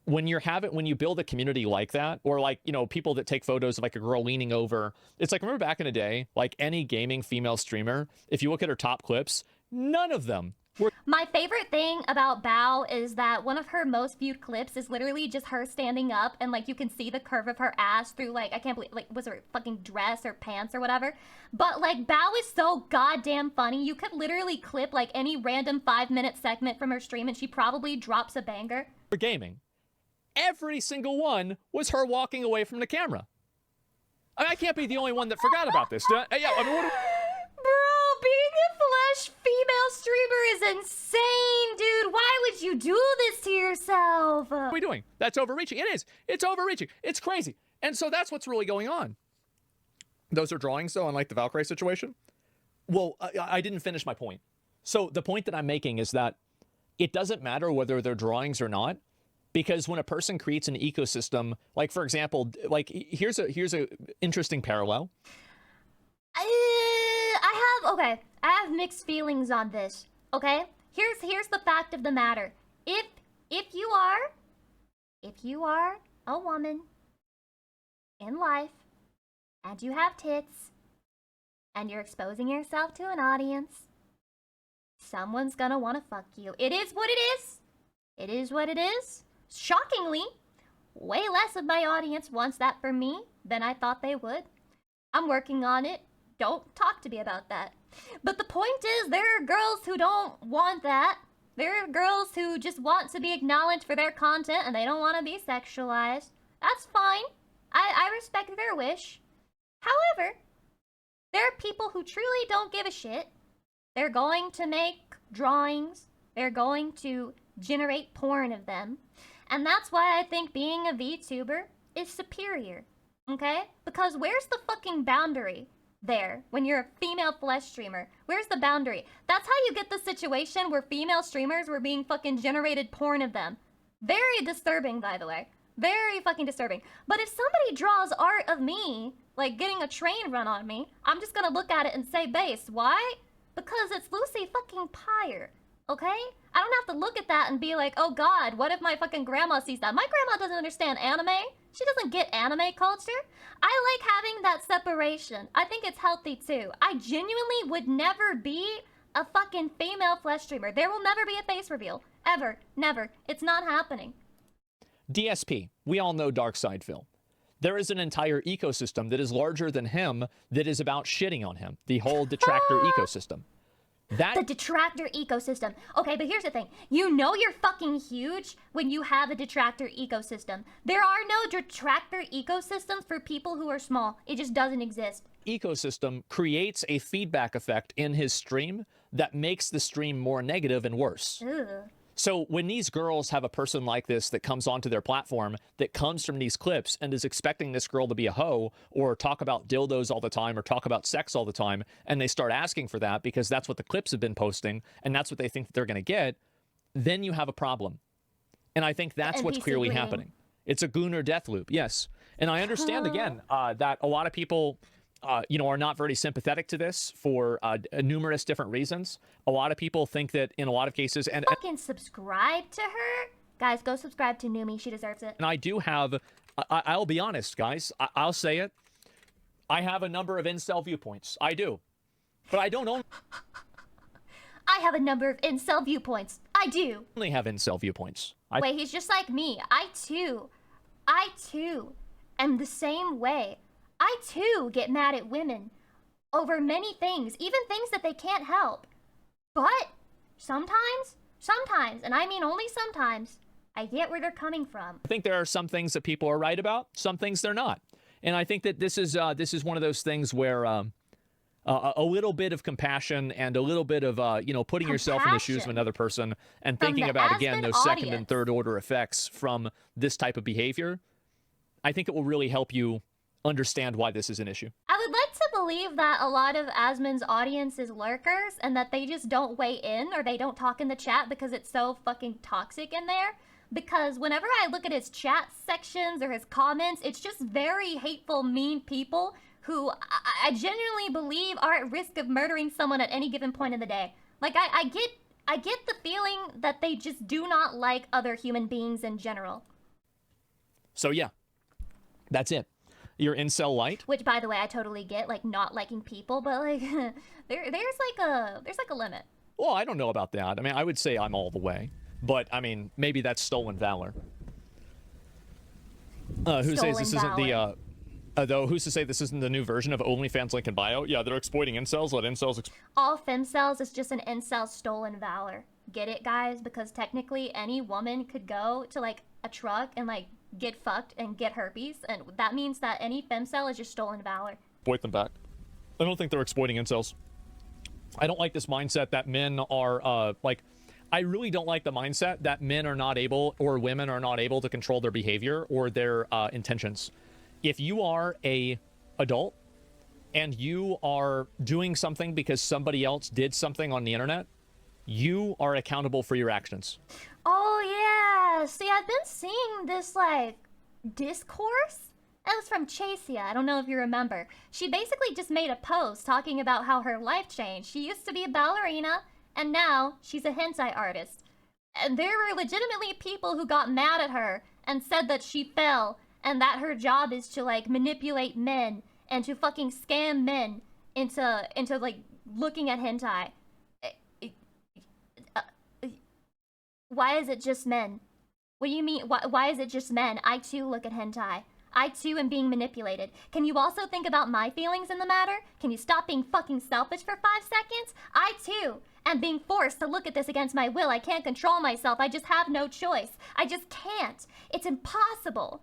When you build a community like that, or like, you know, people that take photos of like a girl leaning over, it's like, remember back in the day, like any gaming female streamer, if you look at her top clips, none of them were... My favorite thing about Bao is that one of her most viewed clips is literally just her standing up and like you can see the curve of her ass through like, I can't believe, like, was her fucking dress or pants or whatever. But like Bao is so goddamn funny. You could literally clip like any random 5-minute segment from her stream and she probably drops a banger. For gaming. Every single one was her walking away from the camera. I mean, I can't be the only one that forgot about this. Yeah, I mean, Bro, being a Flesh female streamer is insane, dude. Why would you do this to yourself? What are we doing? That's overreaching. It is. It's overreaching. It's crazy. And so that's what's really going on. Those are drawings, though, unlike the Valkyrie situation. Well, I didn't finish my point. So the point that I'm making is that it doesn't matter whether they're drawings or not, because when a person creates an ecosystem, like, for example, like, here's a interesting parallel. I have mixed feelings on this. Okay, here's the fact of the matter. If you are a woman in life and you have tits and you're exposing yourself to an audience, someone's gonna want to fuck you. It is what it is. It is what it is. Shockingly, way less of my audience wants that for me than I thought they would. I'm working on it. Don't talk to me about that. But the point is, there are girls who don't want that. There are girls who just want to be acknowledged for their content and they don't want to be sexualized. That's fine. I respect their wish. However, there are people who truly don't give a shit. They're going to make drawings. They're going to generate porn of them. And that's why I think being a VTuber is superior. Okay? Because where's the fucking boundary there when you're a female Flesh streamer? Where's the boundary? That's how you get the situation where female streamers were being fucking generated porn of them. Very disturbing, by the way. Very fucking disturbing. But if somebody draws art of me, like getting a train run on me, I'm just gonna look at it and say base. Why? Because it's LucyPyre. Okay? I don't have to look at that and be like, oh god, what if my fucking grandma sees that? My grandma doesn't understand anime. She doesn't get anime culture. I like having that separation. I think it's healthy too. I genuinely would never be a fucking female Flesh streamer. There will never be a face reveal. Ever. Never. It's not happening. DSP. We all know Darkseidville. There is an entire ecosystem that is larger than him that is about shitting on him. The whole detractor ecosystem. The detractor ecosystem. Okay, but here's the thing. You know you're fucking huge when you have a detractor ecosystem. There are no detractor ecosystems for people who are small. It just doesn't exist. Ecosystem creates a feedback effect in his stream that makes the stream more negative and worse. Ugh. So when these girls have a person like this that comes onto their platform that comes from these clips and is expecting this girl to be a hoe or talk about dildos all the time or talk about sex all the time, and they start asking for that because that's what the clips have been posting and that's what they think that they're going to get, then you have a problem. And I think that's what's clearly happening. It's a Gunnar death loop, yes. And I understand, again, that a lot of people... are not very sympathetic to this for numerous different reasons. A lot of people think that in a lot of cases... and fucking subscribe to her? Guys, go subscribe to Numi. She deserves it. And I do have... I'll be honest, guys. I'll say it. I have a number of incel viewpoints. I do. But I don't I have a number of incel viewpoints. I do. only have incel viewpoints. Wait, he's just like me. I too am the same way. I too get mad at women over many things, even things that they can't help. But sometimes, and I mean only sometimes, I get where they're coming from. I think there are some things that people are right about, some things they're not. And I think that this is one of those things where a little bit of compassion and a little bit of putting yourself in the shoes of Compassion another person and from thinking the about again Asmon those second and audience. third order effects from this type of behavior, I think it will really help you understand why this is an issue. I would like to believe that a lot of Asmon's audience is lurkers and that they just don't weigh in or they don't talk in the chat because it's so fucking toxic in there. Because whenever I look at his chat sections or his comments, it's just very hateful, mean people who I genuinely believe are at risk of murdering someone at any given point in the day. Like, I get the feeling that they just do not like other human beings in general. So yeah, that's it. You're incel light. Which, by the way, I totally get, like, not liking people, but, like, there's like a limit. Well, I don't know about that. I mean, I would say I'm all the way. But, I mean, maybe that's stolen valor. Who says this isn't the, who's to say this isn't the new version of OnlyFans link in bio? Yeah, they're exploiting incels. Let incels all femcels is just an incel stolen valor. Get it, guys? Because technically any woman could go to, like, a truck and, like, get fucked and get herpes, and that means that any femcel is just stolen valor. exploit them back. I don't think they're exploiting incels. I don't like this mindset that men are, I really don't like the mindset that men are not able, or women are not able to control their behavior or their intentions. If you are a adult and you are doing something because somebody else did something on the internet, you are accountable for your actions. Oh yeah, see, I've been seeing this, like, discourse. That was from Chasia. I don't know if you remember. She basically just made a post talking about how her life changed. She used to be a ballerina, and now she's a hentai artist. And there were legitimately people who got mad at her and said that she fell and that her job is to, like, manipulate men and to fucking scam men into like looking at hentai. Why is it just men? What do you mean? Why is it just men? I too look at hentai. I too am being manipulated. Can you also think about my feelings in the matter? Can you stop being fucking selfish for 5 seconds? I too am being forced to look at this against my will. I can't control myself. I just have no choice. I just can't. It's impossible.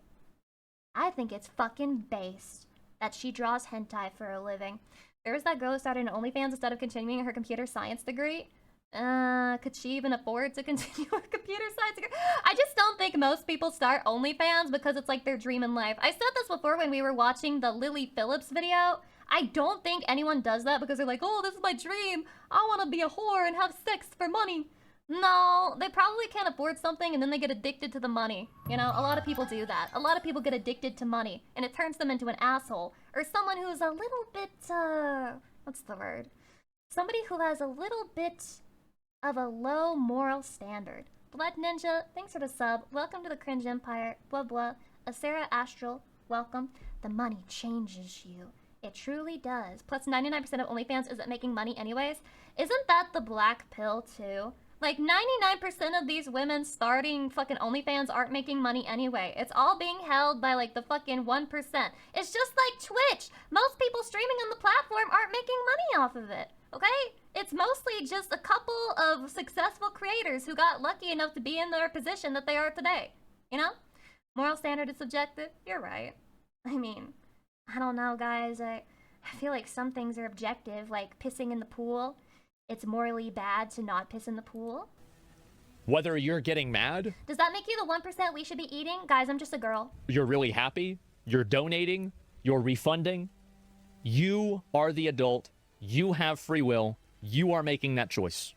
I think it's fucking based that she draws hentai for a living. There was that girl who started an OnlyFans instead of continuing her computer science degree. Could she even afford to continue her computer science degree? I just don't think most people start OnlyFans because it's like their dream in life. I said this before when we were watching the Lily Phillips video. I don't think anyone does that because they're like, oh, this is my dream. I want to be a whore and have sex for money. No, they probably can't afford something and then they get addicted to the money. You know, a lot of people do that. A lot of people get addicted to money and it turns them into an asshole or someone who's a little bit, what's the word? Somebody who has a little bit of a low moral standard. Blood Ninja, thanks for the sub. Welcome to the Cringe Empire. Blah blah. Sarah Astral, welcome. The money changes you. It truly does. Plus 99% of OnlyFans isn't making money anyways. Isn't that the black pill too? Like 99% of these women starting fucking OnlyFans aren't making money anyway. It's all being held by like the fucking 1%. It's just like Twitch. Most people streaming on the platform aren't making money off of it. Okay? It's mostly just a couple of successful creators who got lucky enough to be in their position that they are today. You know? Moral standard is subjective. You're right. I mean, I don't know, guys. I feel like some things are objective, like pissing in the pool. It's morally bad to not piss in the pool. Whether you're getting mad, does that make you the 1% we should be eating? Guys, I'm just a girl. You're really happy, you're donating, you're refunding. You are the adult. You have free will. You are making that choice.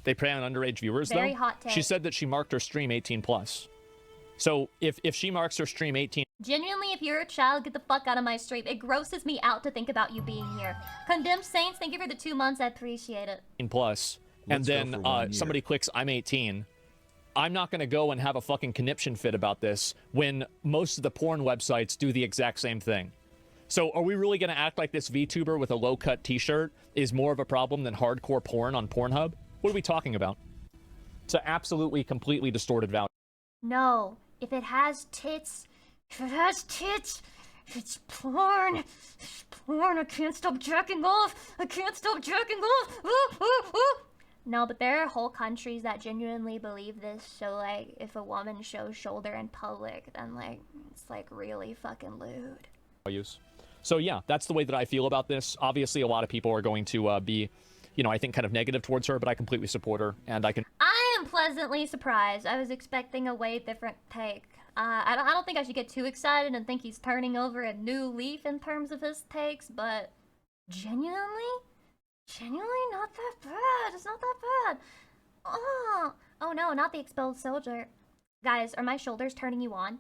They prey on underage viewers, Very though. hot take. She said that she marked her stream 18+. So if she marks her stream 18... Genuinely, if you're a child, get the fuck out of my stream. It grosses me out to think about you being here. Condemned Saints, thank you for the 2 months. I appreciate it. Plus, and then somebody clicks I'm 18. I'm not going to go and have a fucking conniption fit about this when most of the porn websites do the exact same thing. So are we really going to act like this VTuber with a low-cut t-shirt is more of a problem than hardcore porn on Pornhub? What are we talking about? It's an absolutely, completely distorted value. No. If it has tits, it's porn. It's porn. I can't stop jacking off. I can't stop jacking off. Ooh, ooh, ooh. No, but there are whole countries that genuinely believe this. So like, if a woman shows shoulder in public, then like, it's like really fucking lewd. Values. So yeah, that's the way that I feel about this. Obviously, a lot of people are going to be, you know, I think kind of negative towards her, but I completely support her, and I can. I am pleasantly surprised. I was expecting a way different take. I don't think I should get too excited and think he's turning over a new leaf in terms of his takes, but genuinely not that bad. It's not that bad. Oh no, not the expelled soldier. Guys, are my shoulders turning you on?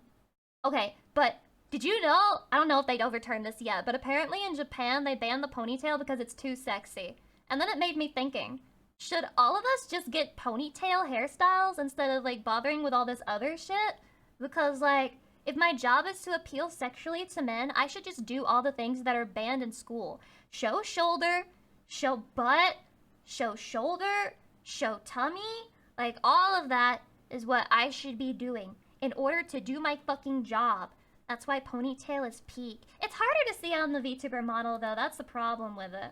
Okay, but did you know, I don't know if they'd overturned this yet, but apparently in Japan they banned the ponytail because it's too sexy. And then it made me thinking, should all of us just get ponytail hairstyles instead of like bothering with all this other shit? Because like, if my job is to appeal sexually to men, I should just do all the things that are banned in school. Show shoulder, show butt, show shoulder, show tummy. Like, all of that is what I should be doing in order to do my fucking job. That's why ponytail is peak. It's harder to see on the VTuber model though, that's the problem with it.